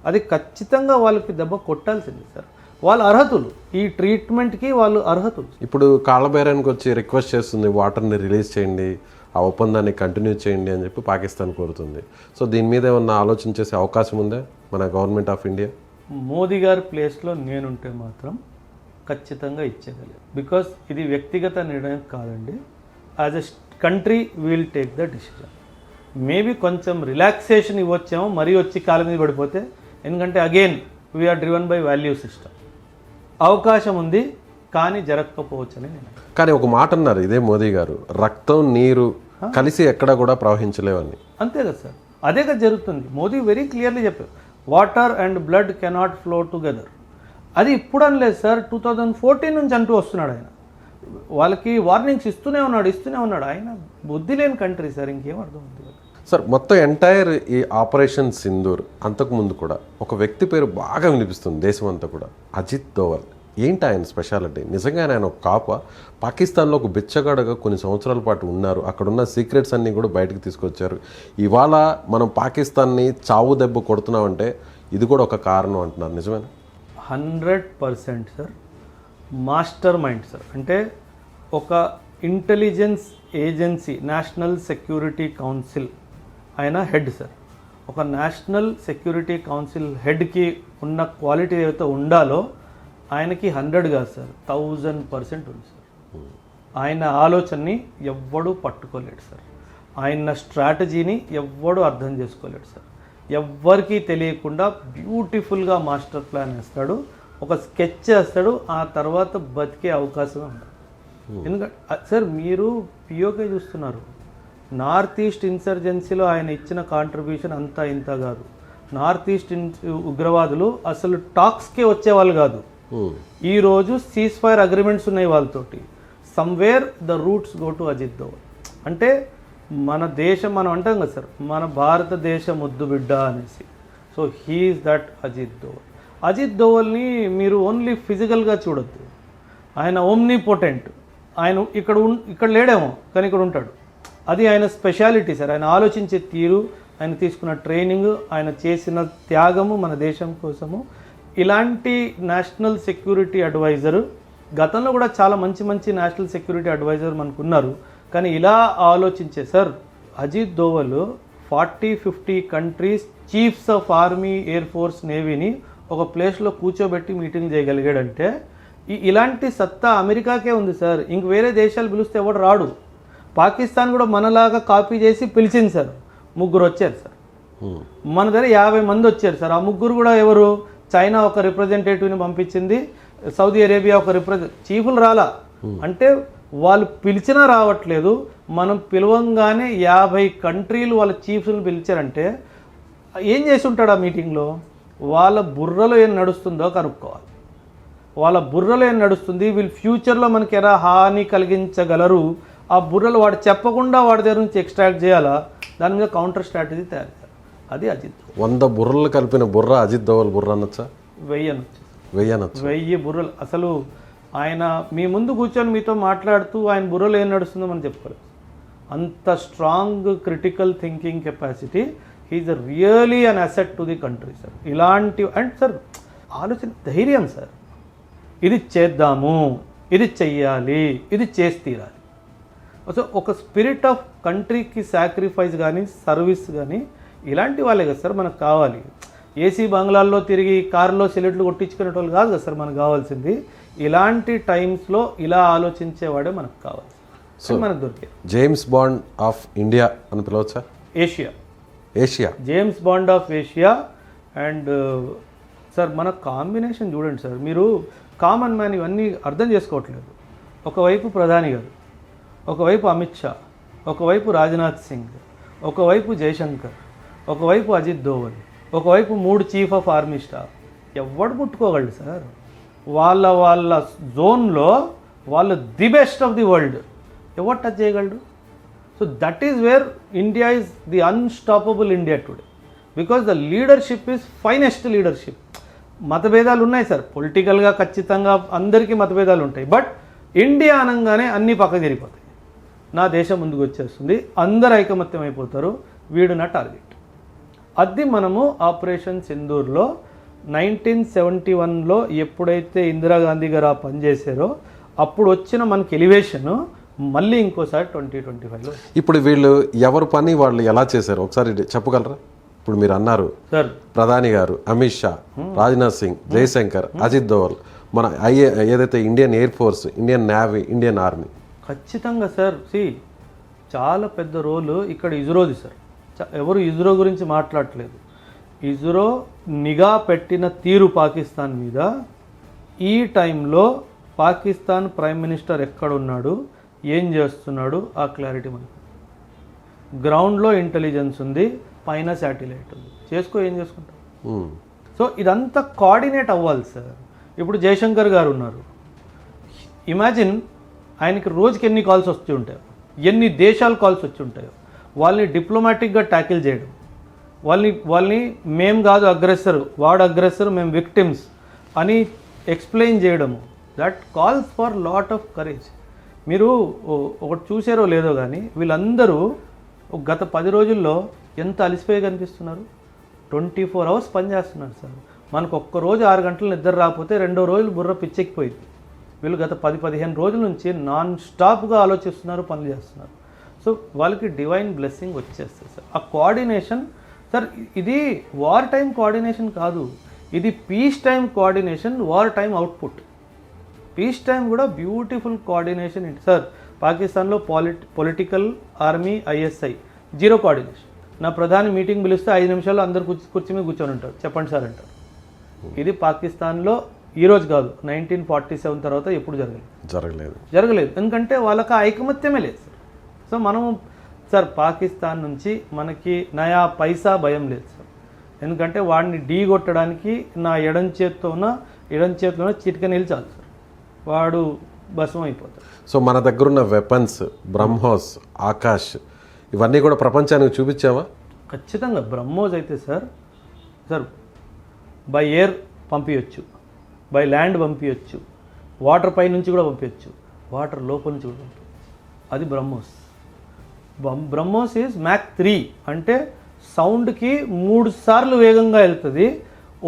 అది ఖచ్చితంగా వాళ్ళకి దెబ్బ కొట్టాల్సింది సార్. వాళ్ళ అర్హతులు, ఈ ట్రీట్మెంట్కి వాళ్ళు అర్హతులు. ఇప్పుడు కాళ్ళబేరానికి వచ్చి రిక్వెస్ట్ చేస్తుంది, వాటర్ని రిలీజ్ చేయండి, ఆ ఒప్పందాన్ని కంటిన్యూ చేయండి అని చెప్పి పాకిస్తాన్ కోరుతుంది. సో దీని మీద ఏమన్నా ఆలోచన చేసే అవకాశం ఉందా మన గవర్నమెంట్ ఆఫ్ ఇండియా? మోదీ గారి ప్లేస్లో నేనుంటే మాత్రం ఖచ్చితంగా ఇచ్చేయగలిగాను. బికాస్ ఇది వ్యక్తిగత నిర్ణయం కాదండి, as a country will take the decision. Maybe కొంచెం రిలాక్సేషన్ ఇవ్వచ్చేమో, మరీ వచ్చి కాళ్ళ మీద పడిపోతే. ఎందుకంటే again we're driven by value system. అవకాశం ఉంది కానీ జరగకపోవచ్చని నేను. కానీ ఒక మాట అన్నారు ఇదే మోదీ గారు, రక్తం నీరు కలిసి ఎక్కడ కూడా ప్రవహించలేవని. అంతే కదా సార్, అదే కదా జరుగుతుంది. మోదీ వెరీ క్లియర్లీ చెప్పారు, water and blood cannot flow together. అది ఇప్పుడు అనలేదు సార్, 2014 నుంచి అంటూ వస్తున్నాడు ఆయన. వాళ్ళకి వార్నింగ్స్ ఇస్తూనే ఉన్నాడు. ఆయన బుద్ధి లేని కంట్రీ సార్, ఇంకేం అర్థం ఉంది సార్? మొత్తం ఎంటైర్ ఈ ఆపరేషన్ సింధూర్ అంతకుముందు కూడా ఒక వ్యక్తి పేరు బాగా వినిపిస్తుంది దేశం అంతా కూడా, అజిత్ దోవల్. ఏంటి ఆయన స్పెషాలిటీ? నిజంగా ఆయన ఒక కాప, పాకిస్తాన్లో ఒక బిచ్చగాడగా కొన్ని సంవత్సరాల పాటు ఉన్నారు, అక్కడున్న సీక్రెట్స్ అన్నీ కూడా బయటకు తీసుకొచ్చారు. ఇవాళ మనం పాకిస్తాన్ని చావు దెబ్బ కొడుతున్నామంటే ఇది కూడా ఒక కారణం అంటున్నారు, నిజమేనా? 100% సార్. Master mind sir. అంటే ఒక intelligence agency, national security council ఆయన హెడ్ సార్. ఒక నేషనల్ సెక్యూరిటీ కౌన్సిల్ హెడ్కి ఉన్న క్వాలిటీ ఏదైతే ఉండాలో ఆయనకి 100 కాదు సార్, 1000% ఉంది సార్. ఆయన ఆలోచనని ఎవ్వడూ పట్టుకోలేడు సార్, ఆయన స్ట్రాటజీని ఎవ్వడూ అర్థం చేసుకోలేడు సార్. ఎవ్వరికీ తెలియకుండా బ్యూటిఫుల్గా మాస్టర్ ప్లాన్ వేస్తాడు, ఒక స్కెచ్ చేస్తాడు, ఆ తర్వాత బతికే అవకాశం ఉండదు. ఎందుకంటే సార్ మీరు పిఓకే చూస్తున్నారు, నార్త్ ఈస్ట్ ఇన్సర్జెన్సీలో ఆయన ఇచ్చిన కాంట్రిబ్యూషన్ అంతా ఇంత కాదు. నార్త్ ఈస్ట్ ఉగ్రవాదులు అసలు టాక్స్కే వచ్చేవాళ్ళు కాదు. ఈరోజు సీజ్ ఫైర్ అగ్రిమెంట్స్ ఉన్నాయి వాళ్ళతోటి. Somewhere the roots go to Ajit Doval. అంటే మన దేశం, మనం అంటాం కదా సార్, మన భారతదేశ ముద్దు బిడ్డ అనేసి. So he's that Ajit Doval. Ajit దోవల్ని మీరు ఓన్లీ ఫిజికల్గా చూడొద్దు, ఆయన ఓమ్నిపోటెంట్. ఆయన ఇక్కడ లేడేమో కానీ ఇక్కడ ఉంటాడు. అది ఆయన స్పెషాలిటీ సార్. ఆయన ఆలోచించే తీరు, ఆయన తీసుకున్న ట్రైనింగ్, ఆయన చేసిన త్యాగము మన దేశం కోసము. ఇలాంటి నేషనల్ సెక్యూరిటీ అడ్వైజరు గతంలో కూడా చాలా మంచి నేషనల్ సెక్యూరిటీ అడ్వైజర్ మనకు ఉన్నారు, కానీ ఇలా ఆలోచించే sir Ajit Doval 40-50 countries chiefs of army, air force, నేవీని ఒక ప్లేస్లో కూర్చోబెట్టి మీటింగ్ చేయగలిగాడంటే ఇలాంటి సత్తా అమెరికాకే ఉంది సార్. ఇంక వేరే దేశాలు పిలిస్తే ఎవడు రాడు. పాకిస్తాన్ కూడా మనలాగా కాపీ చేసి పిలిచింది సార్, 3 వచ్చారు సార్. మన దగ్గర 50 మంది వచ్చారు సార్. ఆ 3 కూడా ఎవరు? చైనా ఒక రిప్రజెంటేటివ్ని పంపించింది, సౌదీ అరేబియా ఒక చీఫ్లు రాలా. అంటే వాళ్ళు పిలిచినా రావట్లేదు. మనం పిలవంగానే 50 కంట్రీలు వాళ్ళ చీఫ్స్ని పిలిచారంటే ఏం చేసి ఉంటాడు ఆ మీటింగ్లో? వాళ్ళ బుర్రలో ఏం నడుస్తుందో కనుక్కోవాలి. వాళ్ళ బుర్రలో ఏం నడుస్తుంది, వీళ్ళు ఫ్యూచర్లో మనకి ఎలా హాని కలిగించగలరు, ఆ బుర్రలు వాడు చెప్పకుండా వాడి దగ్గర నుంచి ఎక్స్ట్రాక్ట్ చేయాలా, దాని మీద కౌంటర్ స్ట్రాటజీ తయారు చేయాలి. అది అజిత్. 100 బుర్రలు కలిపిన బుర్ర అజిత్ దోవల్ బుర్ర అనొచ్చా? 1000 అనొచ్చు. 1000 బుర్రలు. అసలు ఆయన మీ ముందు కూర్చొని మీతో మాట్లాడుతూ ఆయన బుర్రలో ఏం నడుస్తుందో మనం చెప్పుకోలేదు. అంత strong critical thinking capacity. He is really an asset to the country sir. ఇలాంటి అండ్ సార్ ఆలోచన ధైర్యం సార్, ఇది చేద్దాము, ఇది చెయ్యాలి, ఇది చేసి తీరాలి. సో ఒక స్పిరిట్ ఆఫ్ కంట్రీకి సాక్రిఫైస్ కానీ సర్వీస్ కానీ ఇలాంటి వాళ్ళే కదా సార్ మనకు కావాలి. ఏసీ బంగ్లాల్లో తిరిగి కారులో సిలిండర్లు కొట్టించుకునే వాళ్ళు కాదు కదా సార్ మనకు కావాల్సింది. ఇలాంటి టైమ్స్లో ఇలా ఆలోచించేవాడే మనకు కావాలి. సో మనకు దొరికే జేమ్స్ బాండ్ ఆఫ్ ఇండియా అని పిలవచ్చా? Asia James Bond of Asia. And sir మన కాంబినేషన్ చూడండి సార్, మీరు కామన్ మ్యాన్ ఇవన్నీ అర్థం చేసుకోవట్లేదు. ఒకవైపు ప్రధాని గారు, ఒకవైపు అమిత్ షా, ఒకవైపు రాజ్నాథ్ సింగ్, ఒకవైపు జయశంకర్, ఒకవైపు అజిత్ దోవల్, ఒకవైపు 3 చీఫ్ ఆఫ్ ఆర్మీ స్టాఫ్. ఎవడు ముట్టుకోగలడు సార్? వాళ్ళ జోన్లో వాళ్ళు the best of the world. ఎవరు టచ్ చేయగలడు? So that is where India is the unstoppable India today, because the leadership is finest leadership. మతభేదాలు ఉన్నాయి సార్, పొలిటికల్గా ఖచ్చితంగా అందరికీ మతభేదాలు ఉంటాయి. బట్ ఇండియా అనగానే అన్నీ పక్కకు తిరిగిపోతాయి. నా దేశం ముందుకు వచ్చేస్తుంది, అందరు ఐకమత్యం అయిపోతారు, వీడు నా టార్గెట్. అది మనము ఆపరేషన్ సింధూర్లో 1971లో ఎప్పుడైతే ఇందిరాగాంధీ గారు ఆ పని చేశారో అప్పుడు వచ్చిన మనకి ఎలివేషన్ మళ్ళీ ఇంకోసారి 2025లో. ఇప్పుడు వీళ్ళు ఎవరు పని వాళ్ళు ఎలా చేశారు ఒకసారి చెప్పగలరా? ఇప్పుడు మీరు అన్నారు సార్ ప్రధాని గారు, అమిత్ షా, రాజ్నాథ్ సింగ్, జయశంకర్, అజిత్ దోవల్, మన ఏదైతే Indian air force, Indian navy, Indian army. ఖచ్చితంగా సార్. చాలా పెద్ద రోలు ఇక్కడ ఇజ్రోది సార్. ఎవరు ఇజ్రో గురించి మాట్లాడట్లేదు. ఇజ్రో నిఘా పెట్టిన తీరు పాకిస్తాన్ మీద, ఈ టైంలో పాకిస్తాన్ ప్రైమ్ మినిస్టర్ ఎక్కడున్నాడు, ఏం చేస్తున్నాడు, ఆ క్లారిటీ మనకు. గ్రౌండ్లో ఇంటెలిజెన్స్ ఉంది, పైన శాటిలైట్ ఉంది, ఏం చేసుకుంటాం. సో ఇదంతా కోఆర్డినేట్ అవ్వాలి సార్. ఇప్పుడు జయశంకర్ గారు ఉన్నారు, ఇమాజిన్ ఆయనకి రోజుకి ఎన్ని కాల్స్ వచ్చి ఉంటాయో, ఎన్ని దేశాల కాల్స్ వచ్చి ఉంటాయో, వాళ్ళని డిప్లొమాటిక్గా ట్యాకిల్ చేయడం, వాళ్ళని మేము కాదు అగ్రెసర్, వాడు అగ్రెసర్, మేము విక్టిమ్స్ అని ఎక్స్ప్లెయిన్ చేయడము. That calls for lot of courage. మీరు ఒకటి చూసారో లేదో కానీ వీళ్ళందరూ గత 10 రోజుల్లో ఎంత అలసిపోయి కనిపిస్తున్నారు. 24 hours పనిచేస్తున్నారు సార్. మనకు ఒక్కరోజు 6 గంటలు నిద్ర రాకపోతే రెండో రోజులు బుర్ర పిచ్చెక్కిపోయింది. వీళ్ళు గత 10-15 రోజుల నుంచి నాన్ స్టాప్గా ఆలోచిస్తున్నారు, పనులు చేస్తున్నారు. సో వాళ్ళకి డివైన్ బ్లెస్సింగ్ వచ్చేస్తుంది సార్. ఆ కోఆర్డినేషన్ సార్, ఇది వార్ టైం కోఆర్డినేషన్ కాదు, ఇది peace time coordination, war time output. Peace time కూడా బ్యూటిఫుల్ కోఆర్డినేషన్ సార్. పాకిస్తాన్లో పొలిటికల్, ఆర్మీ, ఐఎస్ఐ 0 కోఆర్డినేషన్. నా ప్రధాని మీటింగ్ పిలిస్తే 5 నిమిషాల్లో అందరు కుర్చీ మీద కూర్చొని ఉంటారు, చెప్పండి సార్ అంటారు. ఇది పాకిస్తాన్లో ఈరోజు కాదు, 1947 తర్వాత ఎప్పుడు జరగలేదు. ఎందుకంటే వాళ్ళకి ఐకమత్యమే లేదు సార్. సో మనము సార్ పాకిస్తాన్ నుంచి మనకి నయా పైసా భయం లేదు సార్. ఎందుకంటే వాడిని ఢీ కొట్టడానికి నా ఎడం చేతిలోనే చిటికనీళ్ళు చాలు సార్, వాడు భస్మం అయిపోతాడు. సో మన దగ్గర ఉన్న వెపన్స్, బ్రహ్మోస్, ఆకాష్, ఇవన్నీ కూడా ప్రపంచానికి చూపించావా? ఖచ్చితంగా. బ్రహ్మోస్ అయితే సార్ బై ఎయిర్ పంపించవచ్చు, బై ల్యాండ్ పంపించవచ్చు, వాటర్ పై నుంచి కూడా పంపించవచ్చు, వాటర్ లోపల నుంచి కూడా పంపించవచ్చు. అది బ్రహ్మోస్. బ్రహ్మోస్ ఈజ్ మ్యాక్ 3 అంటే సౌండ్కి 3 సార్లు వేగంగా వెళ్తుంది.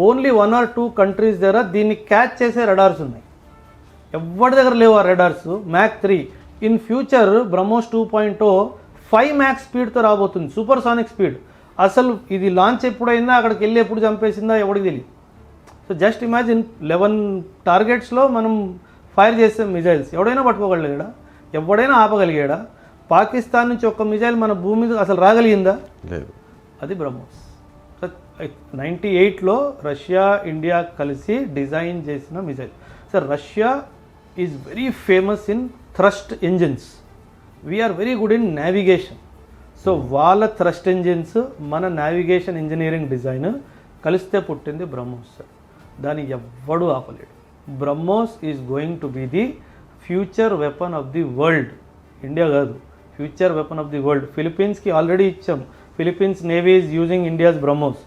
ఓన్లీ 1 or 2 కంట్రీస్ దగ్గర దీన్ని క్యాచ్ చేసే రడార్స్ ఉన్నాయి, ఎవరి దగ్గర లేవు ఆ radars. Mach 3 in future BrahMos 2.0 5 Mach స్పీడ్తో రాబోతుంది, సూపర్ సానిక్ స్పీడ్. అసలు ఇది లాంచ్ ఎప్పుడైందా, అక్కడికి వెళ్ళి ఎప్పుడు చంపేసిందా ఎవరికి తెలియదు. సో జస్ట్ ఇమాజిన్ 11 టార్గెట్స్లో మనం ఫైర్ చేసే మిజైల్స్ ఎవడైనా పట్టుకోగలిగాడా, ఎవడైనా ఆపగలిగాడా? పాకిస్తాన్ నుంచి ఒక్క మిజైల్ మన భూమి మీద అసలు రాగలిగిందా? లేదు. అది బ్రహ్మోస్. 98లో రష్యా, ఇండియా కలిసి డిజైన్ చేసిన missile sir. Russia is very famous in thrust engines, we're very good in navigation. So వాళ్ళ థ్రస్ట్ ఇంజిన్స్, మన నావిగేషన్ ఇంజనీరింగ్ డిజైన్ కలిస్తే పుట్టింది బ్రహ్మోస్ సార్. దాన్ని ఎవ్వడూ ఆపలేడు. BrahMos is going to be the future weapon of the world. India కాదు, future weapon of the world. ఫిలిప్పీన్స్కి already ఇచ్చాం. Philippines navy is using India's BrahMos.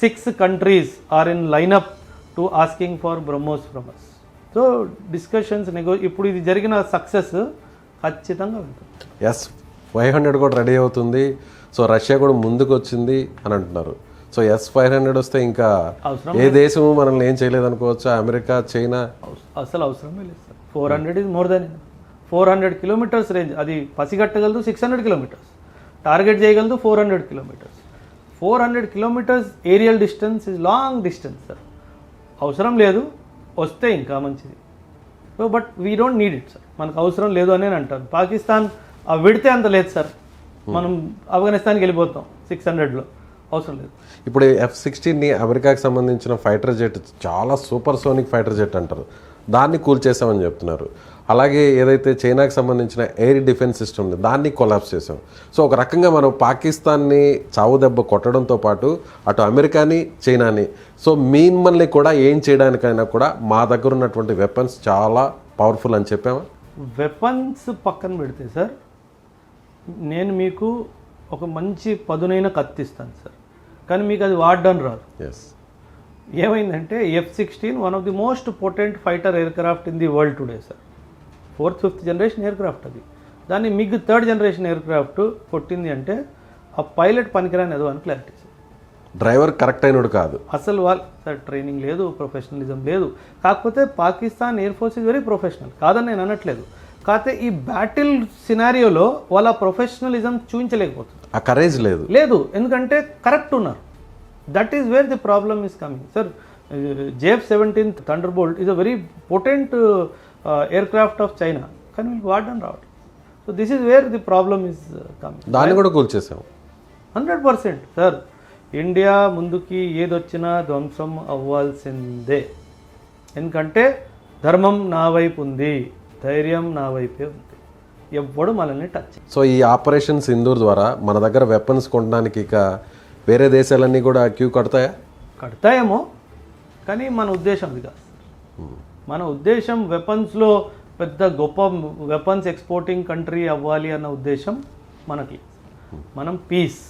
6 countries are in lineup to asking for BrahMos from us. So discussions ఇప్పుడు ఇది జరిగిన success ఖచ్చితంగా ఉంటుంది. Yes, Y100 కూడా ready అవుతుంది, సో రష్యా కూడా ముందుకు వచ్చింది అని అంటున్నారు. సో S-500 వస్తే ఇంకా అవసరం ఏ దేశము మనల్ని ఏం చేయలేదు అనుకోవచ్చు, అమెరికా, చైనా. అసలు అవసరమే లేదు sir. 400 is more than 400 kilometres range, అది పసిగట్టగలదు. 600 కిలోమీటర్స్ టార్గెట్ చేయగలదు. 400 kilometres 400 kilometres aerial distance is long distance sir. అవసరం లేదు, వస్తే ఇంకా మంచిది. So but we don't need it sir. మనకు అవసరం లేదు అని నేను అంటాను. పాకిస్తాన్ విడితే అంత లేదు సార్. మనం ఆఫ్ఘనిస్తాన్కి వెళ్ళిపోతాం 600లో, అవసరం లేదు. ఇప్పుడు F-16ని అమెరికాకి సంబంధించిన ఫైటర్ జెట్ చాలా సూపర్ సోనిక్ ఫైటర్ జెట్ అంటారు, దాన్ని కూల్చేసామని చెప్తున్నారు. అలాగే ఏదైతే చైనాకి సంబంధించిన ఎయిర్ డిఫెన్స్ సిస్టమ్ ఉంది దాన్ని కొలాప్స్ చేసాం. సో ఒక రకంగా మనం పాకిస్తాన్ని చావు దెబ్బ కొట్టడంతో పాటు అటు అమెరికాని, చైనాని, సో మిమ్మల్ని కూడా ఏం చేయడానికైనా కూడా మా దగ్గర ఉన్నటువంటి వెపన్స్ చాలా పవర్ఫుల్ అని చెప్పామా? వెపన్స్ పక్కన పెడితే సార్, నేను మీకు ఒక మంచి పదునైన కత్తిస్తాను సార్, కానీ మీకు అది వాడడం రాదు. ఎస్. ఏమైందంటే F-16 one of the most potent fighter air craft in the world today sir. 4th 5th generation air craft అది. దాన్ని MiG 3rd generation air craft కొట్టింది అంటే ఆ పైలట్ పనికిరాని ఏదో అని క్లారిటీ సార్. డ్రైవర్ కరెక్ట్ అయినడు కాదు అసలు వాళ్ళు సార్ ట్రైనింగ్ లేదు, ప్రొఫెషనలిజం లేదు. కాకపోతే Pakistan air force is very professional, కాదని నేను అనట్లేదు. కాకపోతే ఈ బ్యాటిల్ సినారియోలో వాళ్ళ ప్రొఫెషనలిజం చూపించలేకపోతుంది, ఆ కరేజ్ లేదు. లేదు, ఎందుకంటే కరెక్ట్ ఉన్నారు. That is wear the problem is coming sir. JF-17 thunderbolt is a very potent air craft of China, కానీ వీళ్ళకి వాడడం రావడం. So this is wear the problem is coming. దాన్ని కూడా కూల్చేసాం 100% సార్. ఇండియా ముందుకి ఏదొచ్చినా ధ్వంసం అవ్వాల్సిందే, ఎందుకంటే ధర్మం నా వైపు ఉంది, ధైర్యం నా వైపే ఉంది, ఎవ్వడు మనల్ని టచ్. సో ఈ ఆపరేషన్ సింధూర్ ద్వారా మన దగ్గర వెపన్స్ కొనడానికి ఇక వేరే దేశాలన్నీ కూడా క్యూ కడతాయా? కడతాయేమో, కానీ మన ఉద్దేశం అది కాదు. మన ఉద్దేశం వెపన్స్లో పెద్ద గొప్ప వెపన్స్ ఎక్స్పోర్టింగ్ కంట్రీ అవ్వాలి అన్న ఉద్దేశం మనకి. మనం పీస్,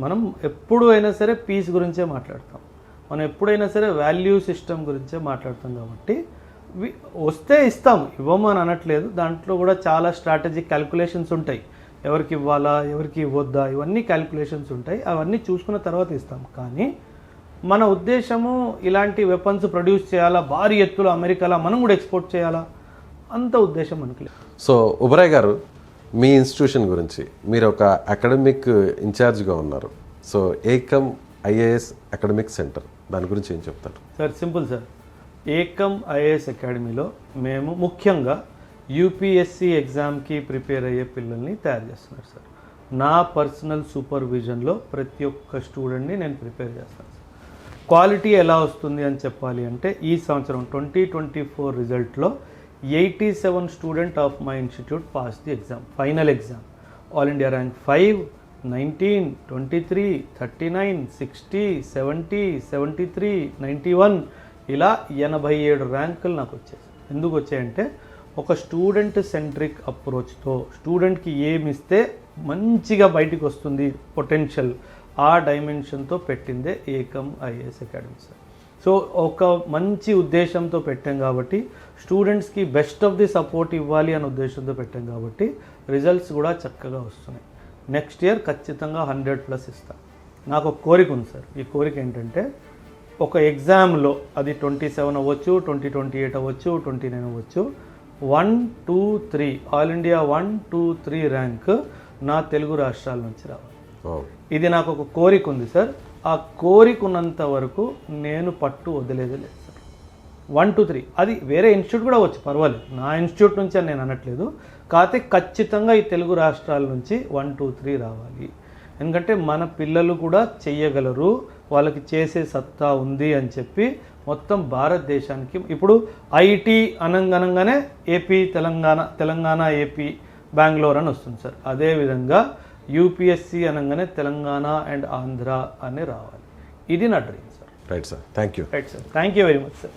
మనం ఎప్పుడు అయినా సరే పీస్ గురించే మాట్లాడతాం. మనం ఎప్పుడైనా సరే వాల్యూ సిస్టమ్ గురించే మాట్లాడతాం. కాబట్టి వస్తే ఇస్తాం, ఇవ్వము అని అనట్లేదు. దాంట్లో కూడా చాలా స్ట్రాటజిక్ క్యాల్కులేషన్స్ ఉంటాయి. ఎవరికి ఇవ్వాలా, ఎవరికి ఇవ్వద్దా, ఇవన్నీ క్యాల్కులేషన్స్ ఉంటాయి. అవన్నీ చూసుకున్న తర్వాత ఇస్తాం. కానీ మన ఉద్దేశము ఇలాంటి వెపన్స్ ప్రొడ్యూస్ చేయాలా, భారీ ఎత్తులో అమెరికాలో మనం కూడా ఎక్స్పోర్ట్ చేయాలా, అంత ఉద్దేశం మనకి లేదు. సో ఉబరాయ్ గారు, మీ ఇన్స్టిట్యూషన్ గురించి, మీరు ఒక అకాడమిక్ ఇన్ఛార్జ్గా ఉన్నారు. So Ekam IAS academic centre, దాని గురించి ఏం చెప్తారు? Sir simple sir. Ekam IAS అకాడమీలో మేము ముఖ్యంగా UPSC ఎగ్జామ్కి ప్రిపేర్ అయ్యే పిల్లల్ని తయారు చేస్తున్నారు సార్. నా పర్సనల్ సూపర్విజన్లో ప్రతి ఒక్క స్టూడెంట్ని నేను ప్రిపేర్ చేస్తాను సార్. క్వాలిటీ ఎలా వస్తుంది అని చెప్పాలి అంటే, ఈ సంవత్సరం 2024 రిజల్ట్లో 87 student of my institute pass the exam, final exam. All India rank 5, 19, 23, 39, 60, 70, 73, 91 ఇలా 87 ర్యాంకులు నాకు వచ్చాయి. ఎందుకు వచ్చాయంటే ఒక స్టూడెంట్ సెంట్రిక్ అప్రోచ్తో స్టూడెంట్కి ఏమిస్తే మంచిగా బయటికి వస్తుంది పొటెన్షియల్, ఆ డైమెన్షన్తో పెట్టిందే Ekam IAS academy sir. So ఒక మంచి ఉద్దేశంతో పెట్టాం కాబట్టి, స్టూడెంట్స్కి బెస్ట్ ఆఫ్ ది సపోర్ట్ ఇవ్వాలి అనే ఉద్దేశంతో పెట్టాం కాబట్టి రిజల్ట్స్ కూడా చక్కగా వస్తున్నాయి. నెక్స్ట్ ఇయర్ ఖచ్చితంగా 100+ ఇస్తాను. నాకు ఒక కోరిక ఉంది సార్. ఈ కోరిక ఏంటంటే, ఒక ఎగ్జామ్లో అది 27 అవ్వచ్చు, 2028 అవ్వచ్చు, 29 అవ్వచ్చు, 1, 2, 3 ఆల్ ఇండియా 1, 2, 3 ర్యాంక్ నా తెలుగు రాష్ట్రాల నుంచి రావాలి. ఇది నాకు ఒక కోరిక ఉంది సార్. ఆ కోరిక ఉన్నంత వరకు నేను పట్టు వదిలేదే లేదు సార్. 1, 2, 3 అది వేరే ఇన్స్టిట్యూట్ కూడా వచ్చు, పర్వాలేదు, నా ఇన్స్టిట్యూట్ నుంచి అని నేను అనట్లేదు. కాకపోతే ఖచ్చితంగా ఈ తెలుగు రాష్ట్రాల నుంచి 1, 2, 3 రావాలి. ఎందుకంటే మన పిల్లలు కూడా చెయ్యగలరు, వాళ్ళకి చేసే సత్తా ఉంది అని చెప్పి మొత్తం భారతదేశానికి ఇప్పుడు IT అనగానే ఏపీ, తెలంగాణ ఏపీ, బెంగళూరు అని వస్తుంది సార్. అదేవిధంగా UPSC అనగానే తెలంగాణ అండ్ ఆంధ్ర అని రావాలి. ఇది నా dream sir. Right sir, thank you. Right sir, thank you very much sir.